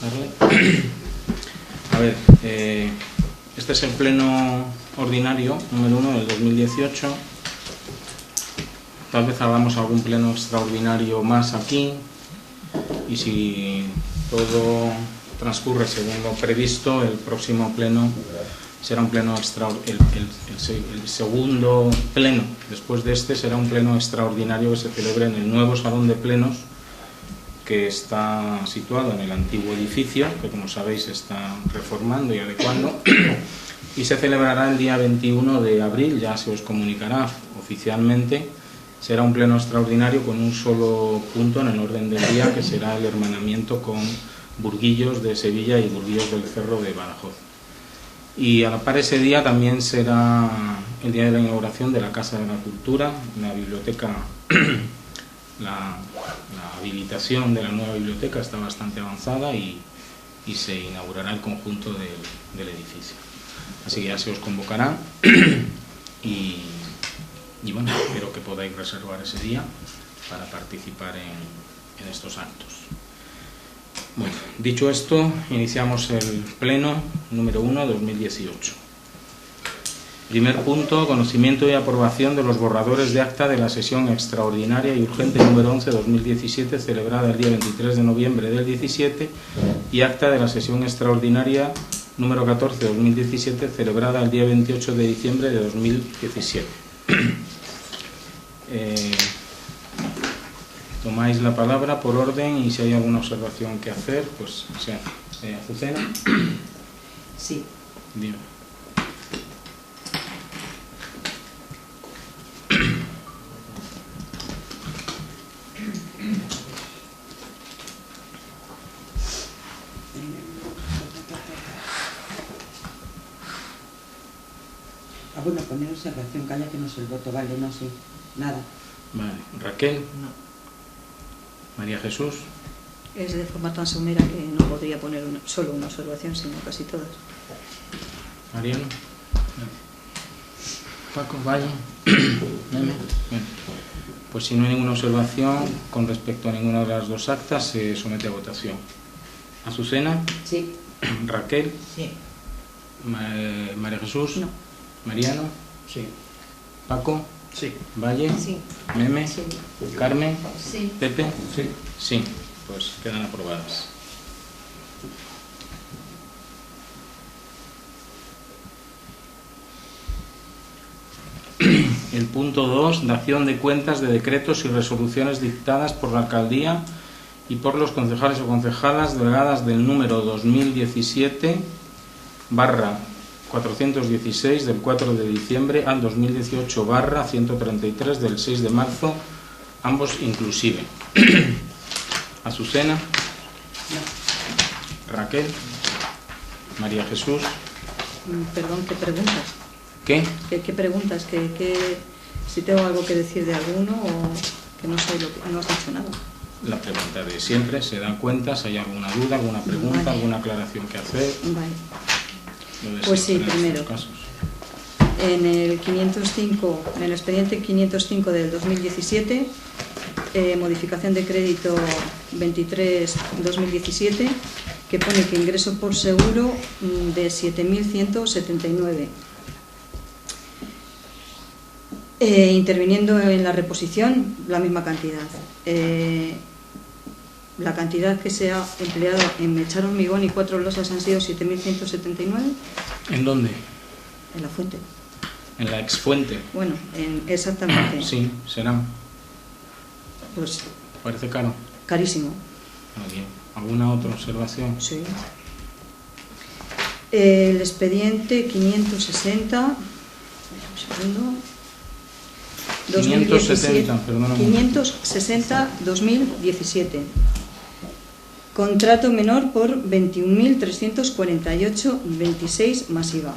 darle. A ver, este es el pleno ordinario número 1 del 2018. Tal vez hagamos algún pleno extraordinario más aquí, y si todo transcurre según lo previsto, el próximo pleno será un pleno el segundo pleno después de este será un pleno extraordinario que se celebre en el nuevo salón de plenos que está situado en el antiguo edificio, que como sabéis se está reformando y adecuando, y se celebrará el día 21 de abril, ya se os comunicará oficialmente. Será un pleno extraordinario con un solo punto en el orden del día, que será el hermanamiento con Burguillos de Sevilla y Burguillos del Cerro de Badajoz. Y a la par ese día también será el día de la inauguración de la Casa de la Cultura, la biblioteca. La habilitación de la nueva biblioteca está bastante avanzada y se inaugurará el conjunto del edificio. Así que ya se os convocará y bueno, espero que podáis reservar ese día para participar en estos actos. Bueno, dicho esto, iniciamos el pleno número 1 2018. Primer punto, conocimiento y aprobación de los borradores de acta de la sesión extraordinaria y urgente número 11-2017, celebrada el día 23 de noviembre del 17, y acta de la sesión extraordinaria número 14-2017, celebrada el día 28 de diciembre de 2017. Tomáis la palabra por orden y si hay alguna observación que hacer, pues sea. Azucena. Sí. Dime. Bueno, poner observación, calla que no es el voto, vale, no sé, nada. Vale, Raquel. No. María Jesús. Es de forma tan somera que no podría poner solo una observación, sino casi todas. Mariano. Paco, vaya. Bien. Pues si no hay ninguna observación con respecto a ninguna de las dos actas, se somete a votación. Azucena. Sí. Raquel. Sí. María Jesús. No. Mariano. Sí. Paco. Sí. Valle. Sí. Meme. Sí. Carmen. Sí. Pepe. Sí. Sí, pues quedan aprobadas. El punto 2, dación de cuentas de decretos y resoluciones dictadas por la alcaldía y por los concejales o concejalas delegadas del número 2017/416 del 4 de diciembre al 2018/133 del 6 de marzo, ambos inclusive. Azucena. No. Raquel. María Jesús. Perdón, ¿qué preguntas? ¿Qué? ¿Qué preguntas? Si tengo algo que decir de alguno o que no sé, no has dicho nada. La pregunta de siempre, ¿se dan cuenta? Si hay alguna duda, alguna pregunta, Vale. alguna aclaración que hacer. Vale. Lo de Pues sí, siempre en primero. estos casos. En el expediente 505 del 2017, modificación de crédito 23-2017, que pone que ingreso por seguro de 7.179. Interviniendo en la reposición, la misma cantidad. La cantidad que se ha empleado en mechar hormigón y 4 losas han sido 7.179. ¿En dónde? En la fuente. En la exfuente. Bueno, exactamente. Sí, serán. Pues Parece caro. carísimo. Muy bien. ¿Alguna otra observación? Sí. El expediente 560. Un segundo. 570, perdóname. 560-2017. Contrato menor por 21.348,26 más IVA.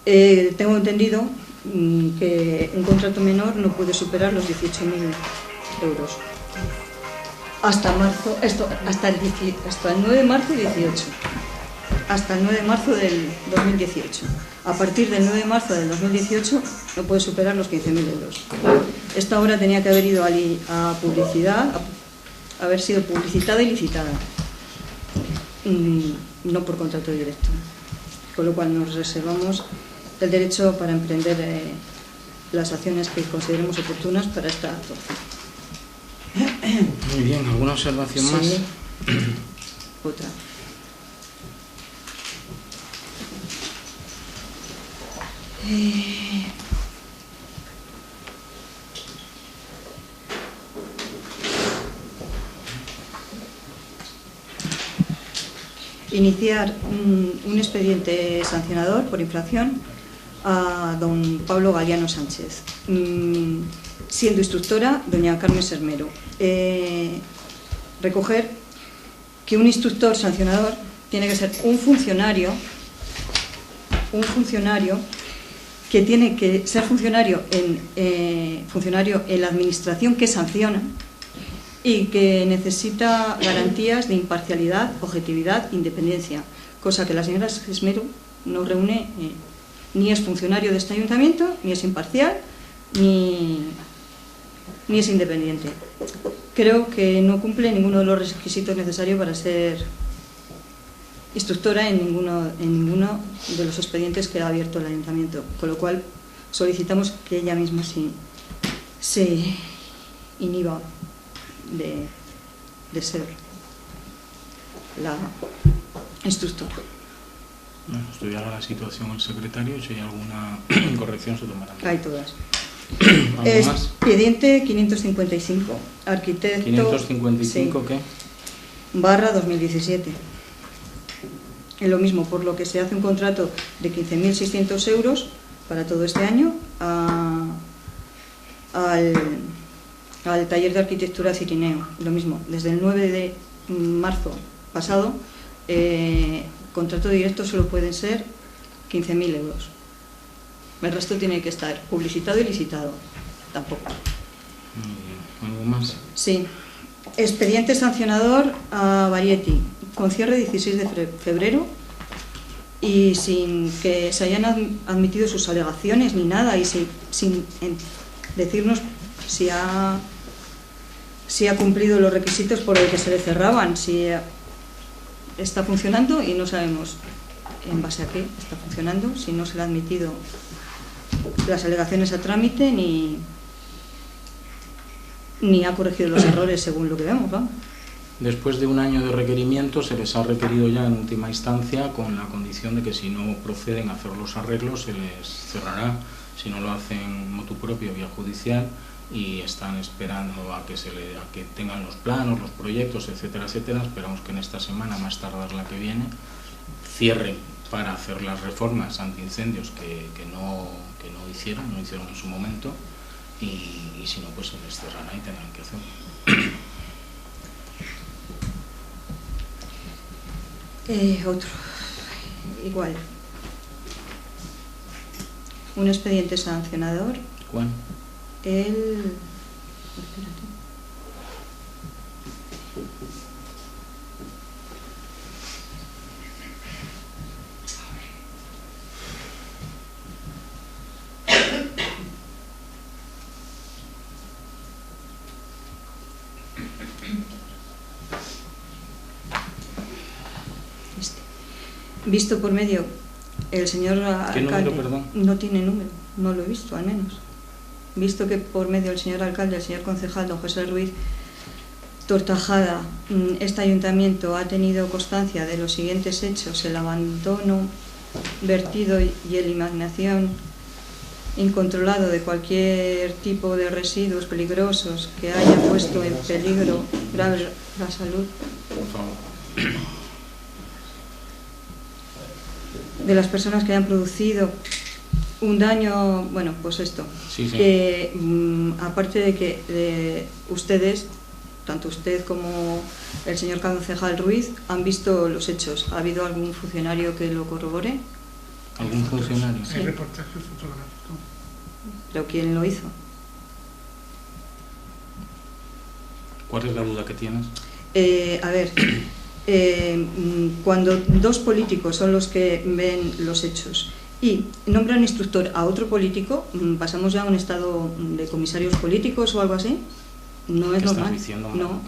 Tengo entendido que un contrato menor no puede superar los 18.000 euros. Hasta marzo, hasta el 9 de marzo 18. Hasta el 9 de marzo del 2018. A partir del 9 de marzo del 2018 no puede superar los 15.000 euros. Esta obra tenía que haber ido a publicidad, haber sido publicitada y licitada. no por contrato directo. Con lo cual nos reservamos el derecho para emprender las acciones que consideremos oportunas para esta actuación. Muy bien, ¿alguna observación más? Sí. Otra. Iniciar un expediente sancionador por infracción a don Pablo Galiano Sánchez, siendo instructora doña Carmen Sermero. Recoger que un instructor sancionador tiene que ser un funcionario que tiene que ser funcionario en la administración que sanciona y que necesita garantías de imparcialidad, objetividad, independencia, cosa que la señora Sermero no reúne. Ni es funcionario de este ayuntamiento, ni es imparcial, ni es independiente. Creo que no cumple ninguno de los requisitos necesarios para ser instructora en ninguno de los expedientes que ha abierto el ayuntamiento, con lo cual solicitamos que ella misma se inhiba de ser la instructora. Bueno, estudiará la situación el secretario y si hay alguna corrección se tomará. Hay todas. ¿Algo más? Expediente 555, arquitecto... 555, sí, ¿qué? /2017. Es lo mismo, por lo que se hace un contrato de 15.600 euros para todo este año al taller de arquitectura Cirineo. Lo mismo, desde el 9 de marzo pasado, contrato directo solo pueden ser 15.000 euros. El resto tiene que estar publicitado y licitado. Tampoco. ¿Algo más? Sí. Expediente sancionador a Varietti, con cierre 16 de febrero y sin que se hayan admitido sus alegaciones ni nada y sin decirnos si ha cumplido los requisitos por el que se le cerraban, si está funcionando y no sabemos en base a qué está funcionando, si no se le ha admitido las alegaciones a trámite ni ha corregido los errores según lo que vemos, ¿no? Después de un año de requerimiento se les ha requerido ya en última instancia con la condición de que si no proceden a hacer los arreglos se les cerrará, si no lo hacen motu propio vía judicial, y están esperando a que tengan los planos, los proyectos, etcétera, etcétera. Esperamos que en esta semana, más tardar la que viene, cierren para hacer las reformas antiincendios que no hicieron en su momento, y si no, pues se les cerrará y tendrán que hacerlo. Otro, igual, un expediente sancionador. ¿Cuál? Espérate. Visto por medio el señor alcalde. ¿Qué número, perdón? No tiene número, no lo he visto al menos. Visto que por medio del señor alcalde, el señor concejal don José Ruiz Tortajada, este ayuntamiento ha tenido constancia de los siguientes hechos: el abandono, vertido y eliminación incontrolado de cualquier tipo de residuos peligrosos que haya puesto en peligro grave la salud Por favor. de las personas que hayan producido un daño, bueno, pues esto, Sí. que aparte de que ustedes, tanto usted como el señor concejal Ruiz, han visto los hechos. ¿Ha habido algún funcionario que lo corrobore? ¿Algún funcionario? Sí. Hay reportajes fotográficos. ¿Pero quién lo hizo? ¿Cuál es la duda que tienes? A ver, cuando dos políticos son los que ven los hechos y nombran instructor a otro político, ¿pasamos ya a un estado de comisarios políticos o algo así? No es normal. ¿Qué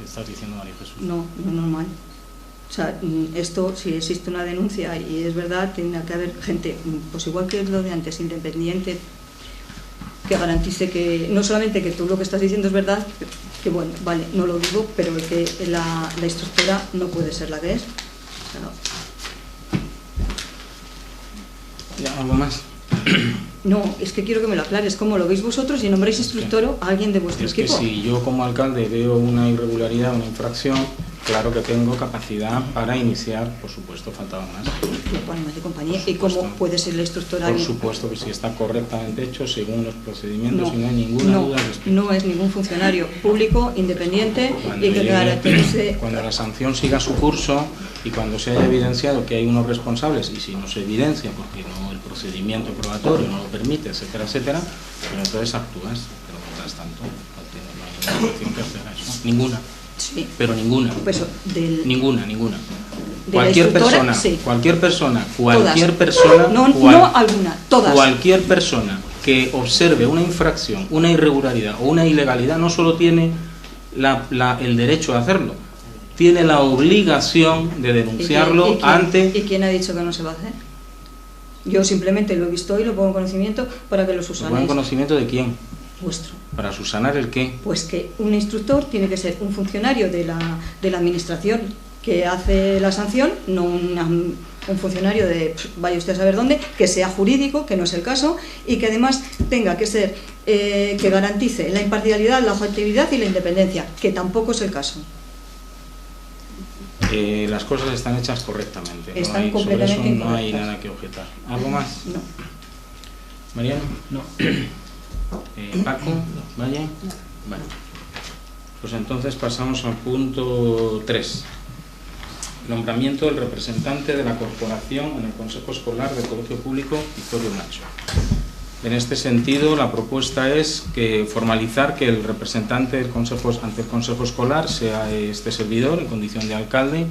estás diciendo, María Jesús? No es normal. O sea, esto, si existe una denuncia y es verdad, tiene que haber gente, pues igual que lo de antes, independiente, que garantice que, no solamente que tú lo que estás diciendo es verdad, que bueno, vale, no lo digo, pero que la instructora no puede ser la que es. O sea, ¿Ya, algo más? no, es que quiero que me lo aclares, ¿cómo lo veis vosotros y nombráis instructor a alguien de vuestro equipo? Es que si yo como alcalde veo una irregularidad, una infracción, claro que tengo capacidad para iniciar, por supuesto, faltaba más. De compañía. ¿Y cómo puede ser la instructora? Por supuesto que si está correctamente hecho, según los procedimientos, y no hay ninguna duda al respecto. No es ningún funcionario público, independiente y que garantice... Cuando la sanción siga su curso y cuando se haya evidenciado que hay unos responsables, y si no se evidencia porque no el procedimiento probatorio no lo permite, etcétera, etcétera, pero entonces actúas. Pero mientras tanto, no hay ninguna acción que hacer a eso. Ninguna. Sí. Pero ninguna. Pues ninguna. Cualquier persona, sí. Cualquier persona, no alguna, todas. Cualquier persona que observe una infracción, una irregularidad o una ilegalidad no solo tiene el derecho de hacerlo, tiene la obligación de denunciarlo ante... ¿Y quién ha dicho que no se va a hacer? Yo simplemente lo he visto y lo pongo en conocimiento para que lo subsanéis. ¿Lo pongo en conocimiento de quién? Vuestro. ¿Para subsanar el qué? Pues que un instructor tiene que ser un funcionario de la administración que hace la sanción, no un funcionario de vaya usted a saber dónde, que sea jurídico, que no es el caso, y que además tenga que ser, que garantice la imparcialidad, la objetividad y la independencia, que tampoco es el caso. Las cosas están hechas correctamente. Están completamente sobre eso no hay incorrectas. nada que objetar. ¿Algo más? No. ¿Mariano? No. ¿Paco? ¿Valle? Vale. Pues entonces pasamos al punto 3. Nombramiento del representante de la corporación en el Consejo Escolar del Colegio Público Victorio Nacho. En este sentido, la propuesta es formalizar que el representante del ante el Consejo Escolar sea este servidor en condición de alcalde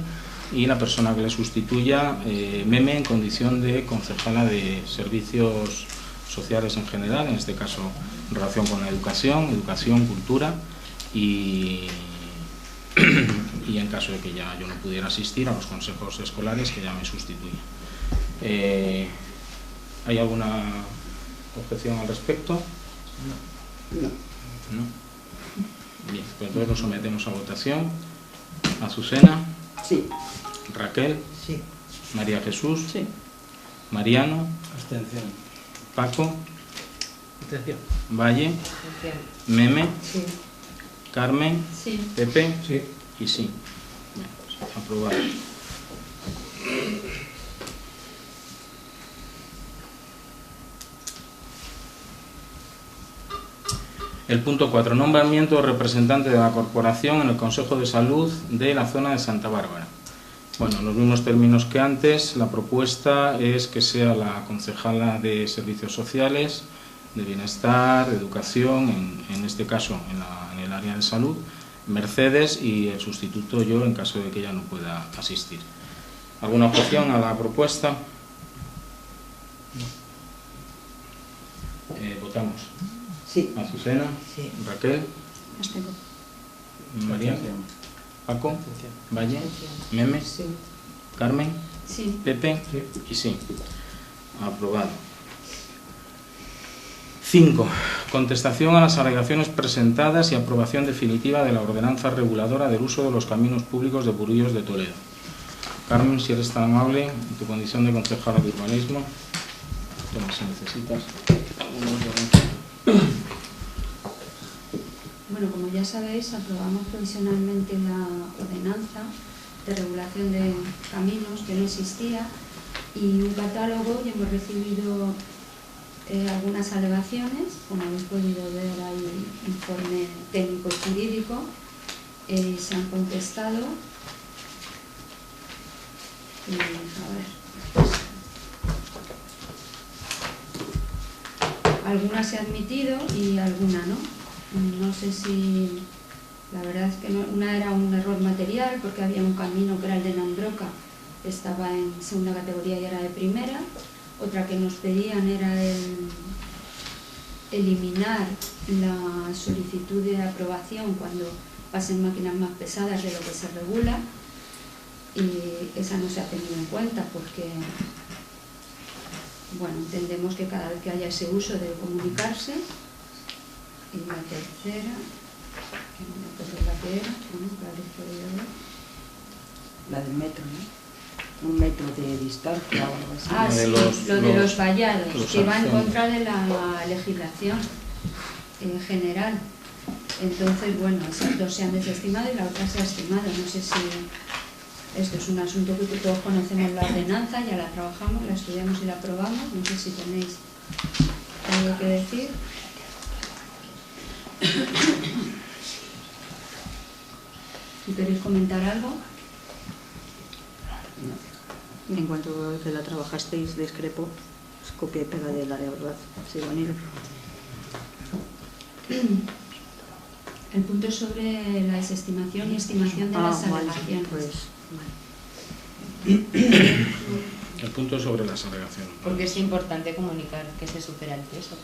y la persona que le sustituya, Meme, en condición de concejala de servicios sociales en general, en este caso en relación con la educación, cultura y en caso de que ya yo no pudiera asistir a los consejos escolares, que ya me sustituya. ¿Hay alguna objeción al respecto? No. Bien, pues entonces lo sometemos a votación. Azucena. Sí. Raquel. Sí. María Jesús. Sí. Mariano. Abstención. Paco. Abstención. Valle. Abstención. Meme. Sí. Carmen. Sí. Pepe. Sí. Y sí. Bien, pues, aprobado. El punto 4. Nombramiento de representante de la corporación en el Consejo de Salud de la zona de Santa Bárbara. Bueno, en los mismos términos que antes, la propuesta es que sea la concejala de Servicios Sociales, de Bienestar, de Educación, en este caso en el área de salud, Mercedes, y el sustituto yo en caso de que ella no pueda asistir. ¿Alguna objeción a la propuesta? Votamos. Sí. Azucena. Sí. Raquel. Abstengo. María. Paco. Abstención. Valle. Meme. Sí. Carmen. Sí. Pepe. Y sí. Aprobado. 5. Contestación a las alegaciones presentadas y aprobación definitiva de la ordenanza reguladora del uso de los caminos públicos de Burrillos de Toledo. Carmen, si eres tan amable, en tu condición de concejala de urbanismo, toma si necesitas. Bueno, como ya sabéis, aprobamos provisionalmente la ordenanza de regulación de caminos que no existía y un catálogo, y hemos recibido algunas alegaciones, como habéis podido ver hay informe técnico y jurídico, se han contestado. Algunas se ha admitido y alguna no. No sé si, la verdad es que no, una era un error material porque había un camino que era el de Nandroca, estaba en segunda categoría y era de primera. Otra que nos pedían era eliminar la solicitud de aprobación cuando pasen máquinas más pesadas de lo que se regula. y esa no se ha tenido en cuenta porque, bueno, entendemos que cada vez que haya ese uso debe comunicarse. Y la tercera, que no me acuerdo la que era, bueno, que habréis podido ver. La del metro, ¿no? Un metro de distancia o algo así. Ah, sí, lo de los vallados, los que va en acciones. contra de la legislación en general. Entonces, bueno, esas dos se han desestimado y la otra se ha estimado. No sé si esto es un asunto que todos conocemos, la ordenanza, ya la trabajamos, la estudiamos y la aprobamos. No sé si tenéis algo que decir. Si queréis comentar algo. No. En cuanto a que la trabajasteis, discrepo, es copia y pega de la de verdad, sigo en ello. El punto es sobre la desestimación y estimación de las vale, alegaciones. pues, vale. El punto es sobre las alegaciones. Porque es importante comunicar que se supera el peso.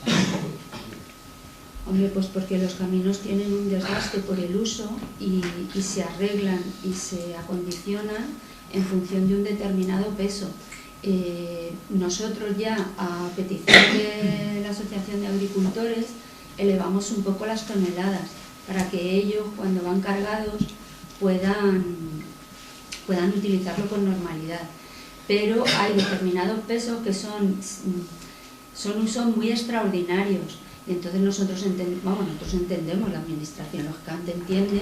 Hombre, pues porque los caminos tienen un desgaste por el uso y se arreglan y se acondicionan en función de un determinado peso. Nosotros ya, a petición de la Asociación de Agricultores, elevamos un poco las toneladas para que ellos, cuando van cargados, puedan utilizarlo con normalidad. Pero hay determinados pesos que son usos muy extraordinarios. Y entonces nosotros entendemos, la administración lógicamente entiende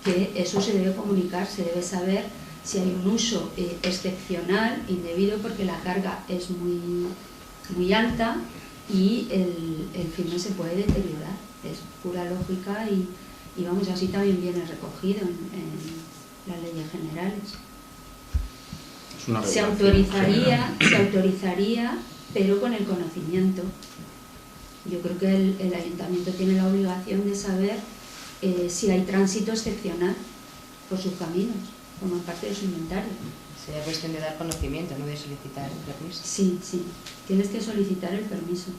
que eso se debe comunicar, se debe saber si hay un uso excepcional, indebido, porque la carga es muy alta y el firme se puede deteriorar. Es pura lógica y vamos, así también viene recogido en las leyes generales. Es una Se regulación autorizaría, pero con el conocimiento. Yo creo que el ayuntamiento tiene la obligación de saber si hay tránsito excepcional por sus caminos, como parte de su inventario. Sería cuestión de dar conocimiento, no de solicitar el permiso. Sí, tienes que solicitar el permiso.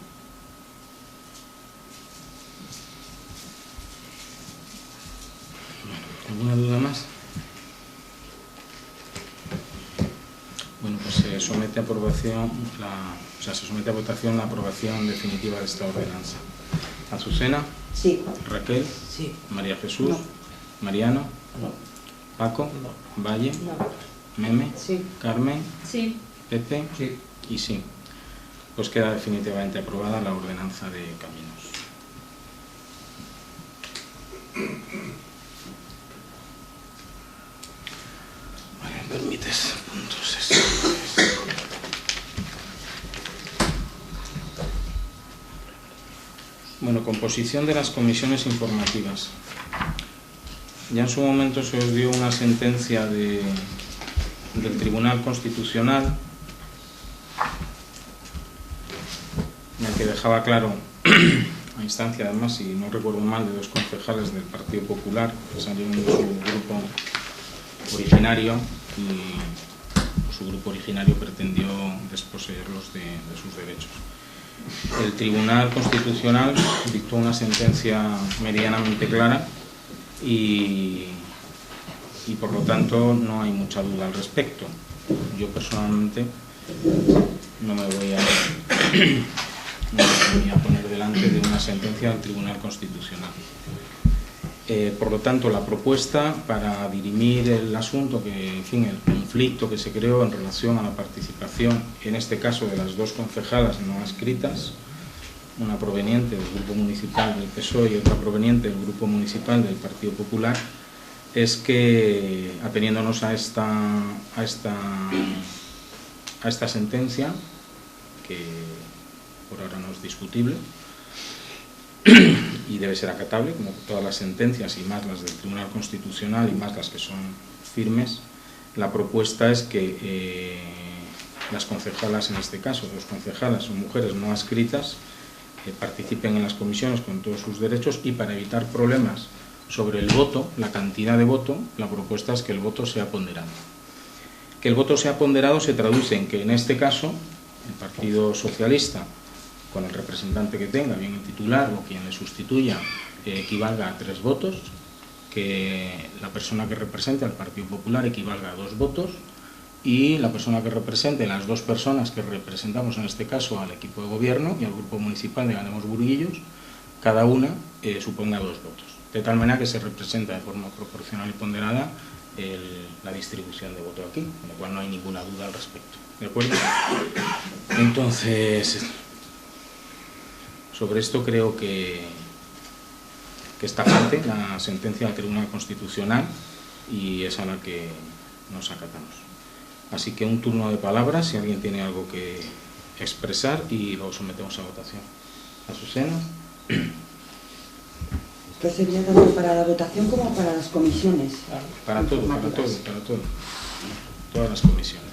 ¿Alguna duda más? Bueno, pues se somete a aprobación se somete a votación la aprobación definitiva de esta ordenanza. Azucena, Sí. Raquel, Sí. María Jesús, No. Mariano, No. Paco, No. Valle, No. Meme, Sí. Carmen, Sí. Pepe y sí. Pues queda definitivamente aprobada la ordenanza de caminos. Vale, ¿me permites? Puntos Bueno, composición de las comisiones informativas. Ya en su momento se os dio una sentencia del Tribunal Constitucional en el que dejaba claro, a instancia además, si no recuerdo mal, de dos concejales del Partido Popular que salieron de su grupo originario y su grupo originario pretendió desposeerlos de sus derechos. El Tribunal Constitucional dictó una sentencia medianamente clara y por lo tanto no hay mucha duda al respecto. Yo personalmente no me voy a poner delante de una sentencia del Tribunal Constitucional. Por lo tanto, la propuesta para dirimir el asunto, el conflicto que se creó en relación a la participación, en este caso de las dos concejalas no adscritas, una proveniente del Grupo Municipal del PSOE y otra proveniente del Grupo Municipal del Partido Popular, es que, ateniéndonos a esta sentencia, que por ahora no es discutible, y debe ser acatable, como todas las sentencias y más las del Tribunal Constitucional y más las que son firmes, la propuesta es que las concejalas, en este caso, dos concejalas o mujeres no adscritas, participen en las comisiones con todos sus derechos y para evitar problemas sobre el voto, la cantidad de voto, la propuesta es que el voto sea ponderado. Que el voto sea ponderado se traduce en que en este caso el Partido Socialista, con el representante que tenga, bien el titular o quien le sustituya, equivalga a 3 votos, que la persona que represente al Partido Popular equivalga a 2 votos y la persona que represente, las dos personas que representamos en este caso al equipo de gobierno y al grupo municipal de Ganemos Burguillos, cada una suponga 2 votos, de tal manera que se representa de forma proporcional y ponderada la distribución de voto aquí, con lo cual no hay ninguna duda al respecto. ¿De acuerdo? Entonces, sobre esto creo que está parte la sentencia del Tribunal Constitucional y es a la que nos acatamos. Así que un turno de palabras, si alguien tiene algo que expresar, y lo sometemos a votación. Azucena. ¿Qué sería tanto para la votación como para las comisiones? Para todo. Todas las comisiones.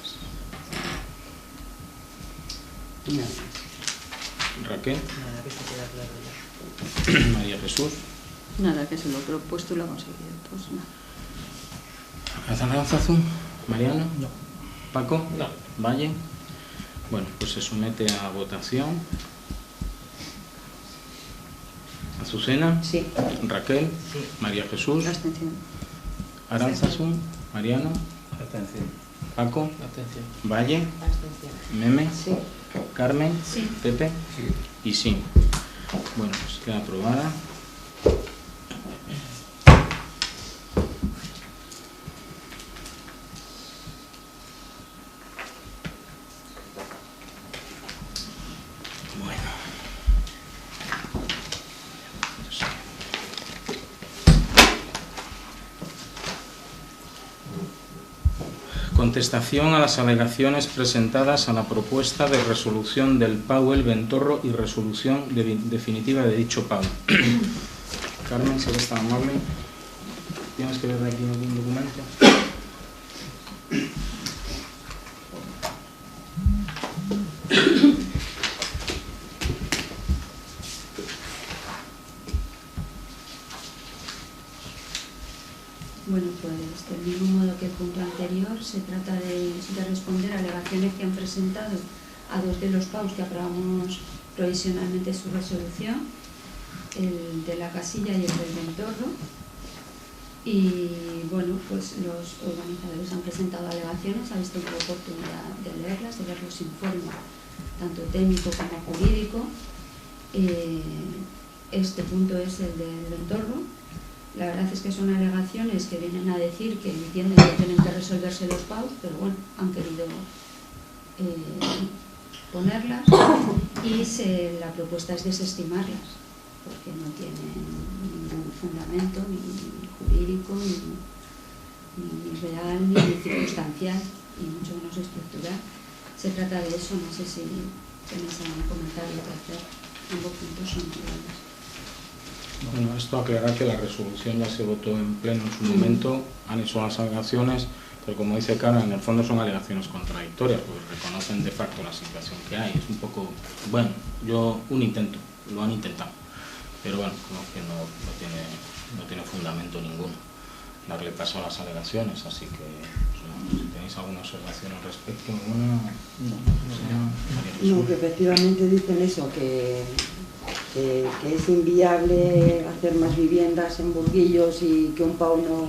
Nada. Raquel. Nada, que se queda claro ya. María Jesús. Nada, que se lo he propuesto y lo ha conseguido. Pues nada. Aranzazu. Mariano. No. Paco. No. Valle. Bueno, pues se somete a votación. Azucena. Sí. Raquel. Sí. María Jesús. Abstención. Aranzazu. Mariano. Abstención. Paco. Abstención. Valle. Abstención. Meme. Sí. Carmen. Sí. Pepe. Y sí. Bueno, pues queda aprobada. Bueno. Contestación a las alegaciones presentadas a la propuesta de resolución del PAU El Ventorro y resolución definitiva de dicho PAU. Carmen, si eres tan amable, ¿tienes que ver aquí algún documento? Bueno, pues del mismo modo que el punto anterior, se trata de responder a alegaciones que han presentado a 2 de los PAUs que aprobamos provisionalmente su resolución, el de la Casilla y el del Ventorro. Y bueno, pues los organizadores han presentado alegaciones, habéis tenido oportunidad de leerlas, de ver los informes, tanto técnico como jurídico. Este punto es el del Ventorro. La verdad es que son alegaciones que vienen a decir que entienden que tienen que resolverse los PAUs, pero bueno, han querido ponerlas y la propuesta es desestimarlas, porque no tienen ningún fundamento, ni jurídico, ni real, ni circunstancial, y mucho menos estructural. Se trata de eso, no sé si tenéis algún comentario que hacer. Ambos puntos son iguales. Bueno, esto aclarar que la resolución ya se votó en pleno en su momento, han hecho las alegaciones, pero como dice Carmen, en el fondo son alegaciones contradictorias, porque reconocen de facto la situación que hay. Es un poco, bueno, lo han intentado, pero bueno, como que no tiene fundamento ninguno darle paso a las alegaciones, así que si tenéis alguna observación al respecto, alguna... No, que efectivamente dicen eso, que es inviable hacer más viviendas en Burguillos y que un PAU no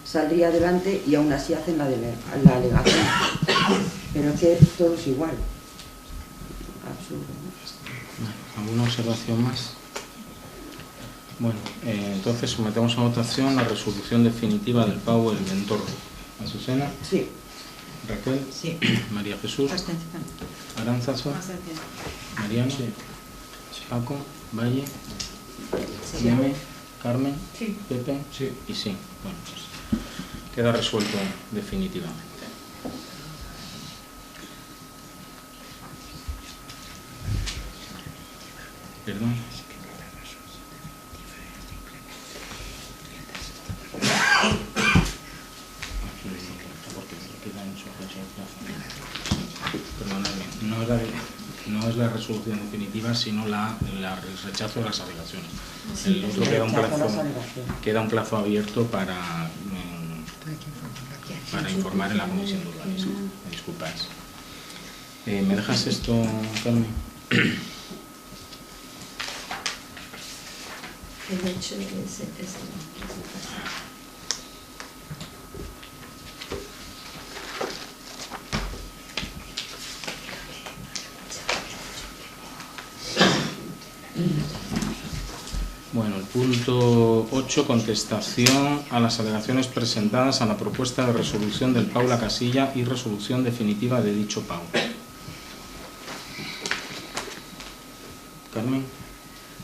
saldría adelante, y aún así hacen la alegación. Pero es que todo es igual. Absurdo, ¿no? ¿Alguna observación más? Bueno, entonces sometemos a votación la resolución definitiva del PAU El Ventorro. Azucena. Sí. Raquel. Sí. María Jesús. Abstención. Aranzazu. Abstención. Mariano. Paco. Valle. Sí. Meme. Carmen. Sí. Pepe. Y sí. Bueno, pues queda resuelto definitivamente. Perdón. Perdonadme, no es la resolución definitiva, sino el rechazo de las alegaciones. El otro queda un plazo abierto para informar en la Comisión de Urbanismo. Me disculpáis. ¿Me dejas esto, Carmen? El hecho es Bueno, el punto 8, contestación a las alegaciones presentadas a la propuesta de resolución del PAU La Casilla y resolución definitiva de dicho PAU. Carmen.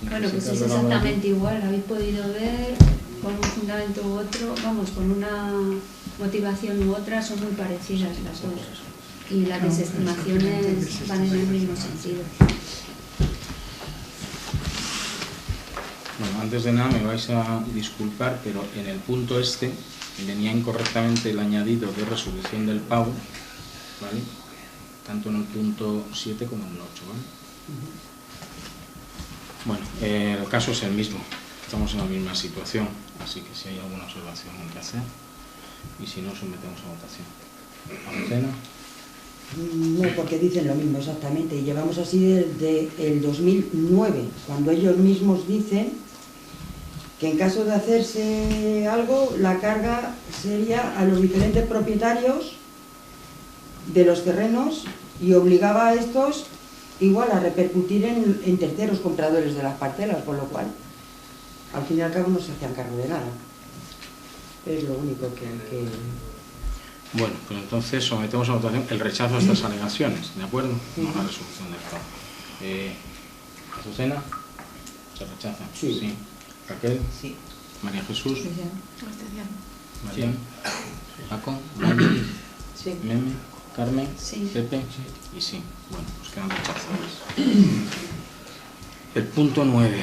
Bueno, pues es exactamente igual, habéis podido ver con un fundamento u otro, vamos, con una motivación u otra, son muy parecidas las dos. Y las desestimaciones van en el mismo sentido. Bueno, antes de nada me vais a disculpar, pero en el punto este venía incorrectamente el añadido de resolución del PAU, ¿vale? Tanto en el punto 7 como en el 8, ¿vale? Bueno, el caso es el mismo, estamos en la misma situación, así que si hay alguna observación hay que hacer, y si no, sometemos a votación. ¿Azucena? No, porque dicen lo mismo exactamente, y llevamos así desde el 2009, cuando ellos mismos dicen que en caso de hacerse algo, la carga sería a los diferentes propietarios de los terrenos y obligaba a estos igual a repercutir en terceros compradores de las parcelas, con lo cual al fin y al cabo no se hacían cargo de nada. Es lo único que... Bueno, pues entonces sometemos a votación el rechazo a estas alegaciones, ¿de acuerdo? No la resolución del PAU. ¿Azucena? ¿Se rechaza? Sí. ¿Raquel? Sí. ¿María Jesús? Sí. ¿Marián? ¿Paco? ¿Valle? Sí. ¿Meme? ¿Carmen? Sí. ¿Pepe? Y sí. Bueno, pues quedan rechazadas. El punto 9.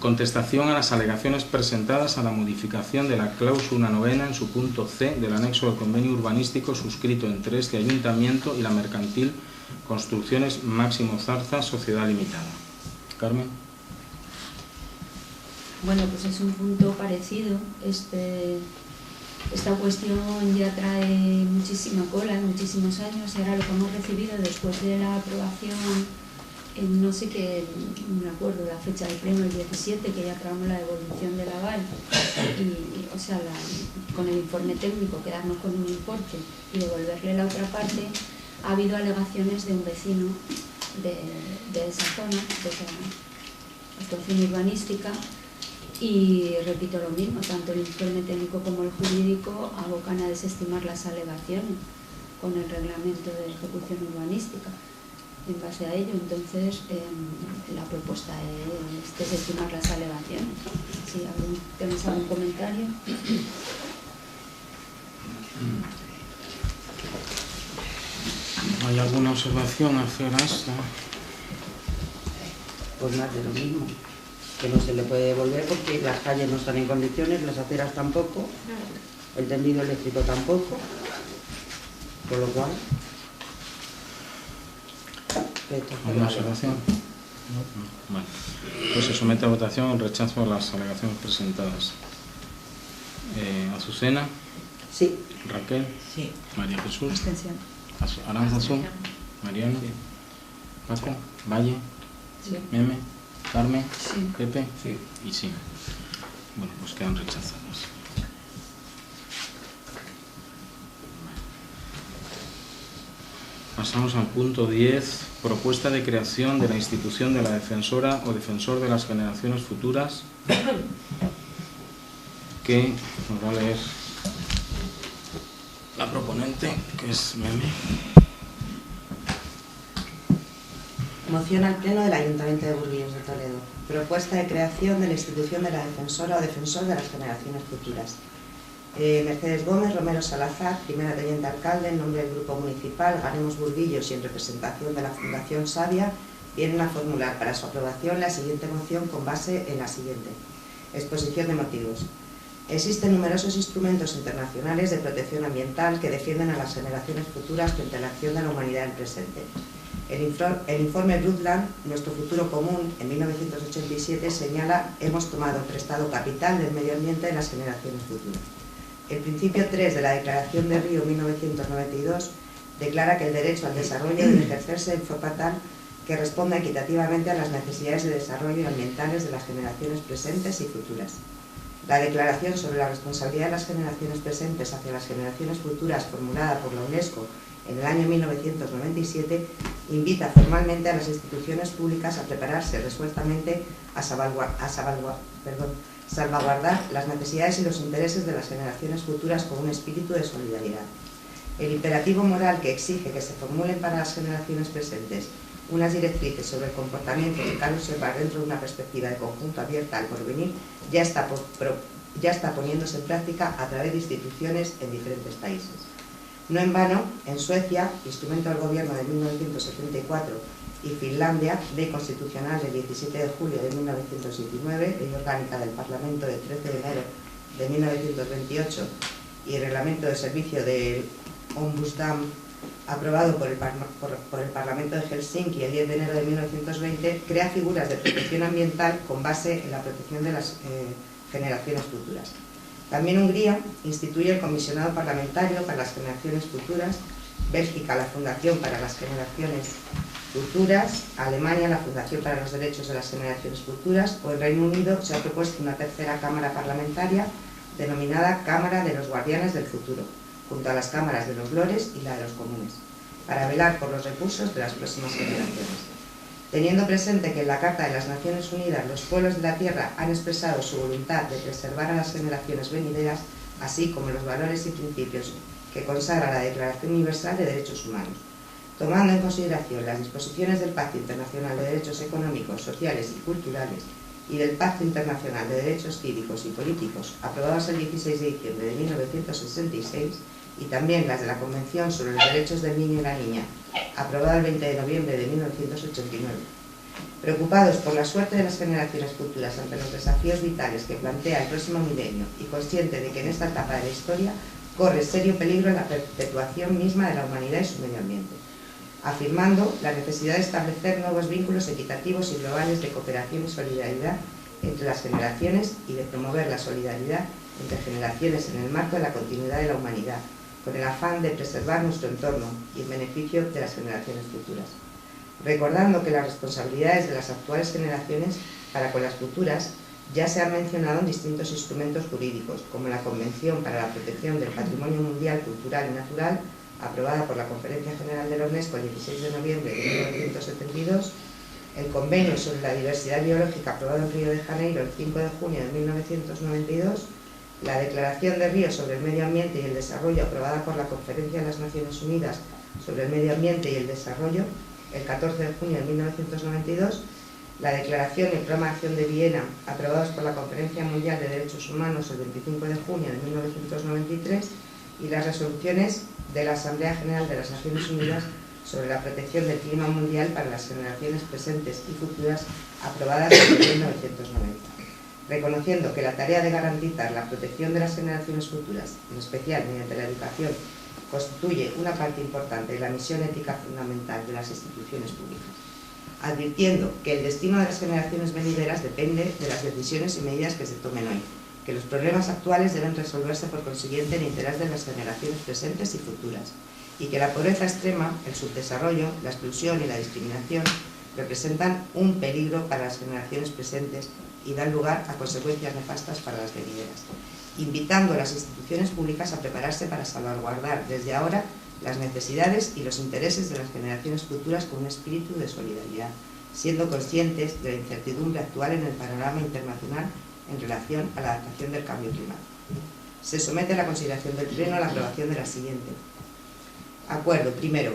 Contestación a las alegaciones presentadas a la modificación de la cláusula 9 en su punto C del anexo del convenio urbanístico suscrito entre este ayuntamiento y la mercantil Construcciones Máximo Zarza Sociedad Limitada. Carmen. Bueno, pues es un punto parecido. Esta cuestión ya trae muchísima cola, muchísimos años, y ahora lo que hemos recibido después de la aprobación, no sé qué, no me acuerdo la fecha del pleno, el 17, que ya aprobamos la devolución del aval, o sea, con el informe técnico, quedarnos con un importe y devolverle la otra parte. Ha habido alegaciones de un vecino de esa zona, de esa actuación urbanística, y repito lo mismo, tanto el informe técnico como el jurídico abocan a desestimar las alegaciones con el reglamento de ejecución urbanística. En base a ello, entonces, la propuesta es desestimar las alegaciones. Si tenéis algún comentario. ¿Hay alguna observación a hacer a esto? Pues más de lo mismo, que no se le puede devolver porque las calles no están en condiciones, las aceras tampoco, el tendido eléctrico tampoco, con lo cual... ¿Alguna observación? No. Vale. Pues se somete a votación el rechazo a las alegaciones presentadas. ¿Azucena? Sí. ¿Raquel? Sí. ¿María Jesús? Abstención. ¿Aranzazu? ¿Mariano? ¿Paco? ¿Valle? Sí. ¿Meme? ¿Carmen? Sí. ¿Pepe? Sí. Y sí. Bueno, pues quedan rechazadas. Pasamos al punto 10, propuesta de creación de la institución de la defensora o defensor de las generaciones futuras, que nos va a leer la proponente, que es Meme. Moción al Pleno del Ayuntamiento de Burguillos de Toledo. Propuesta de creación de la institución de la defensora o defensor de las generaciones futuras. Mercedes Gómez Romero Salazar, primera teniente alcalde, en nombre del Grupo Municipal Ganemos Burguillos y en representación de la Fundación Sabia, vienen a formular para su aprobación la siguiente moción con base en la siguiente. Exposición de motivos. Existen numerosos instrumentos internacionales de protección ambiental que defienden a las generaciones futuras frente a la acción de la humanidad en el presente. El informe Brundtland, Nuestro futuro común, en 1987, señala: hemos tomado prestado capital del medio ambiente de las generaciones futuras. El principio 3 de la Declaración de Río 1992 declara que el derecho al desarrollo debe ejercerse en forma tal que responda equitativamente a las necesidades de desarrollo ambientales de las generaciones presentes y futuras. La declaración sobre la responsabilidad de las generaciones presentes hacia las generaciones futuras, formulada por la UNESCO en el año 1997, invita formalmente a las instituciones públicas a prepararse resueltamente a salvaguardar las necesidades y los intereses de las generaciones futuras con un espíritu de solidaridad. El imperativo moral que exige que se formulen para las generaciones presentes unas directrices sobre el comportamiento que cabe observar dentro de una perspectiva de conjunto abierta al porvenir ya está poniéndose en práctica a través de instituciones en diferentes países. No en vano, en Suecia, instrumento del gobierno de 1974, y Finlandia, ley constitucional del 17 de julio de 1919, ley orgánica del Parlamento del 13 de enero de 1928 y reglamento de servicio del Ombudsman aprobado por el Parlamento de Helsinki el 10 de enero de 1920, crea figuras de protección ambiental con base en la protección de las generaciones futuras. También Hungría instituye el Comisionado Parlamentario para las Generaciones Futuras, Bélgica la Fundación para las Generaciones Futuras, Alemania la Fundación para los Derechos de las Generaciones Futuras, o el Reino Unido se ha propuesto una tercera cámara parlamentaria denominada Cámara de los Guardianes del Futuro, junto a las cámaras de los lores y la de los comunes, para velar por los recursos de las próximas generaciones. Teniendo presente que en la Carta de las Naciones Unidas los pueblos de la Tierra han expresado su voluntad de preservar a las generaciones venideras, así como los valores y principios que consagra la Declaración Universal de Derechos Humanos, tomando en consideración las disposiciones del Pacto Internacional de Derechos Económicos, Sociales y Culturales y del Pacto Internacional de Derechos Cívicos y Políticos, aprobados el 16 de diciembre de 1966, y también las de la Convención sobre los Derechos del Niño y la Niña, aprobada el 20 de noviembre de 1989. Preocupados por la suerte de las generaciones futuras ante los desafíos vitales que plantea el próximo milenio y consciente de que en esta etapa de la historia corre serio peligro la perpetuación misma de la humanidad y su medio ambiente, afirmando la necesidad de establecer nuevos vínculos equitativos y globales de cooperación y solidaridad entre las generaciones y de promover la solidaridad entre generaciones en el marco de la continuidad de la humanidad, con el afán de preservar nuestro entorno y en beneficio de las generaciones futuras. Recordando que las responsabilidades de las actuales generaciones para con las futuras ya se han mencionado en distintos instrumentos jurídicos, como la Convención para la Protección del Patrimonio Mundial Cultural y Natural, aprobada por la Conferencia General de la UNESCO el 16 de noviembre de 1972, el Convenio sobre la Diversidad Biológica aprobado en Río de Janeiro el 5 de junio de 1992, la Declaración de Río sobre el Medio Ambiente y el Desarrollo aprobada por la Conferencia de las Naciones Unidas sobre el Medio Ambiente y el Desarrollo el 14 de junio de 1992, la Declaración y el Programa de Acción de Viena aprobados por la Conferencia Mundial de Derechos Humanos el 25 de junio de 1993 y las resoluciones de la Asamblea General de las Naciones Unidas sobre la protección del clima mundial para las generaciones presentes y futuras aprobadas en 1990. Reconociendo que la tarea de garantizar la protección de las generaciones futuras, en especial mediante la educación, constituye una parte importante de la misión ética fundamental de las instituciones públicas, advirtiendo que el destino de las generaciones venideras depende de las decisiones y medidas que se tomen hoy, que los problemas actuales deben resolverse por consiguiente en interés de las generaciones presentes y futuras, y que la pobreza extrema, el subdesarrollo, la exclusión y la discriminación representan un peligro para las generaciones presentes y dan lugar a consecuencias nefastas para las venideras, invitando a las instituciones públicas a prepararse para salvaguardar desde ahora las necesidades y los intereses de las generaciones futuras con un espíritu de solidaridad, siendo conscientes de la incertidumbre actual en el panorama internacional en relación a la adaptación del cambio climático. Se somete a la consideración del Pleno a la aprobación de la siguiente. Acuerdo. Primero,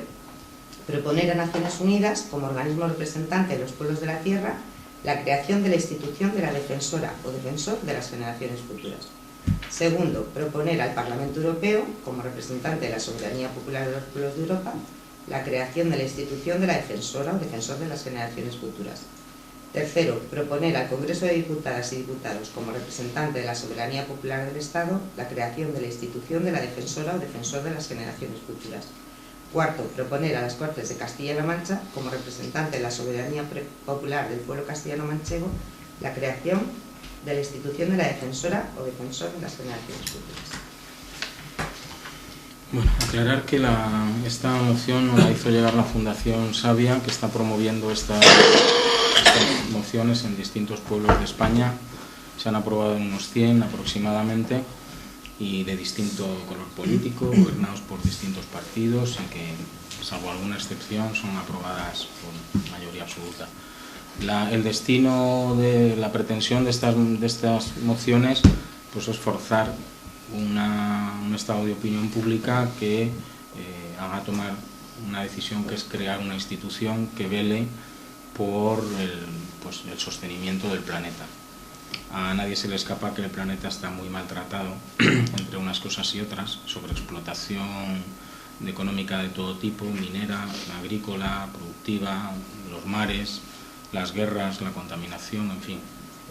proponer a Naciones Unidas, como organismo representante de los pueblos de la Tierra, la creación de la institución de la defensora o defensor de las generaciones futuras. Segundo, proponer al Parlamento Europeo, como representante de la soberanía popular de los pueblos de Europa, la creación de la institución de la defensora o defensor de las generaciones futuras. Tercero, proponer al Congreso de Diputadas y Diputados, como representante de la soberanía popular del Estado, la creación de la institución de la defensora o defensor de las generaciones futuras. Cuarto, proponer a las Cortes de Castilla-La Mancha, como representante de la soberanía popular del pueblo castellano-manchego, la creación de la institución de la defensora o defensor de las generaciones futuras. Bueno, aclarar que esta moción nos la hizo llegar la Fundación Sabia, que está promoviendo estas mociones en distintos pueblos de España Se han aprobado unos 100 aproximadamente y de distinto color político, gobernados por distintos partidos y que, salvo alguna excepción, son aprobadas por mayoría absoluta. El destino de la pretensión de estas mociones pues es forzar un estado de opinión pública que haga tomar una decisión, que es crear una institución que vele por el sostenimiento del planeta. A nadie se le escapa que el planeta está muy maltratado, entre unas cosas y otras, sobreexplotación económica de todo tipo, minera, agrícola, productiva, los mares, las guerras, la contaminación, en fin,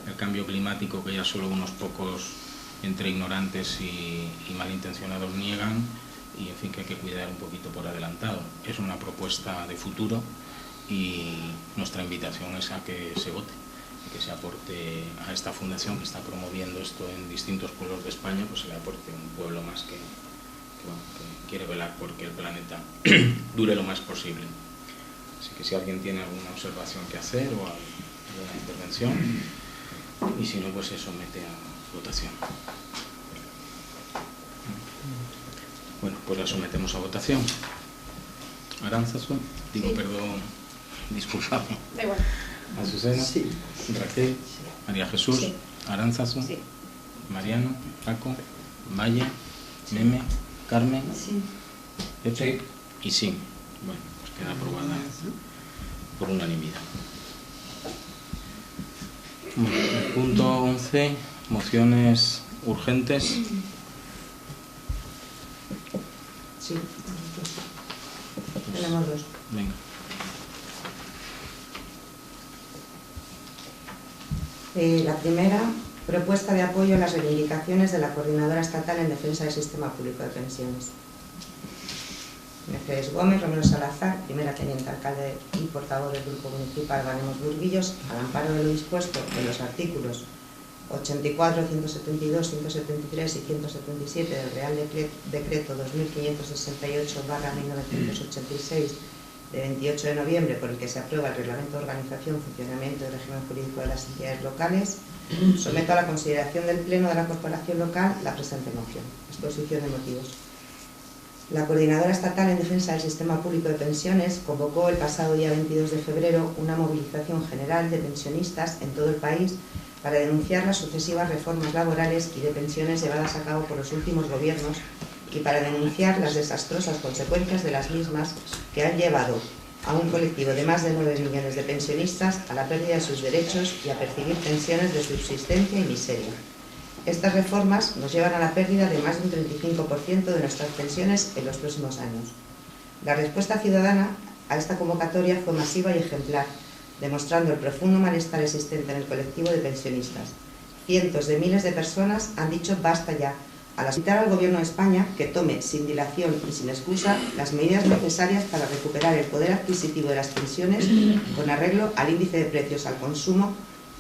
el cambio climático que ya solo unos pocos entre ignorantes y malintencionados niegan, y en fin, que hay que cuidar un poquito por adelantado. Es una propuesta de futuro y nuestra invitación es a que se vote, que se aporte a esta fundación que está promoviendo esto en distintos pueblos de España, pues se le aporte un pueblo más que quiere velar porque el planeta dure lo más posible. Así que si alguien tiene alguna observación que hacer o alguna intervención, y si no, pues se somete a votación. Bueno, pues la sometemos a votación. Aránzazu, digo, sí. Perdón, disculpadme. Da igual. Azucena, sí. Raquel, sí. María Jesús, sí. Aránzazu, sí. Mariano, Paco, Valle, Meme, Carmen, sí. Pepe y sí. Bueno, pues queda aprobada por unanimidad. Bueno, el punto 11, mociones urgentes. Sí, tenemos dos. Venga. La primera, propuesta de apoyo a las reivindicaciones de la Coordinadora Estatal en Defensa del Sistema Público de Pensiones. Mercedes Gómez, Romero Salazar, primera teniente alcalde y portavoz del Grupo Municipal Ganemos Burguillos, al amparo de lo dispuesto en los artículos 84, 172, 173 y 177 del Real Decreto 2568/1986 de 28 de noviembre, por el que se aprueba el Reglamento de Organización, Funcionamiento y Régimen Jurídico de las Entidades Locales, someto a la consideración del Pleno de la Corporación Local la presente moción. Exposición de motivos. La Coordinadora Estatal en Defensa del Sistema Público de Pensiones convocó el pasado día 22 de febrero una movilización general de pensionistas en todo el país para denunciar las sucesivas reformas laborales y de pensiones llevadas a cabo por los últimos gobiernos y para denunciar las desastrosas consecuencias de las mismas que han llevado a un colectivo de más de 9 millones de pensionistas a la pérdida de sus derechos y a percibir pensiones de subsistencia y miseria. Estas reformas nos llevan a la pérdida de más de un 35% de nuestras pensiones en los próximos años. La respuesta ciudadana a esta convocatoria fue masiva y ejemplar, demostrando el profundo malestar existente en el colectivo de pensionistas. Cientos de miles de personas han dicho basta ya, al solicitar al Gobierno de España que tome sin dilación y sin excusa las medidas necesarias para recuperar el poder adquisitivo de las pensiones con arreglo al índice de precios al consumo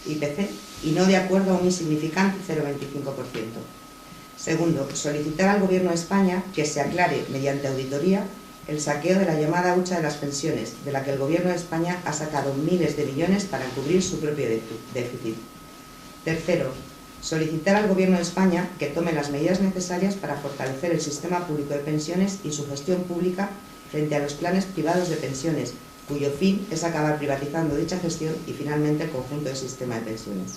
IPC y no de acuerdo a un insignificante 0,25%. Segundo, solicitar al Gobierno de España que se aclare mediante auditoría el saqueo de la llamada hucha de las pensiones, de la que el Gobierno de España ha sacado miles de millones para cubrir su propio déficit. Tercero, solicitar al Gobierno de España que tome las medidas necesarias para fortalecer el sistema público de pensiones y su gestión pública frente a los planes privados de pensiones, cuyo fin es acabar privatizando dicha gestión y finalmente el conjunto del sistema de pensiones.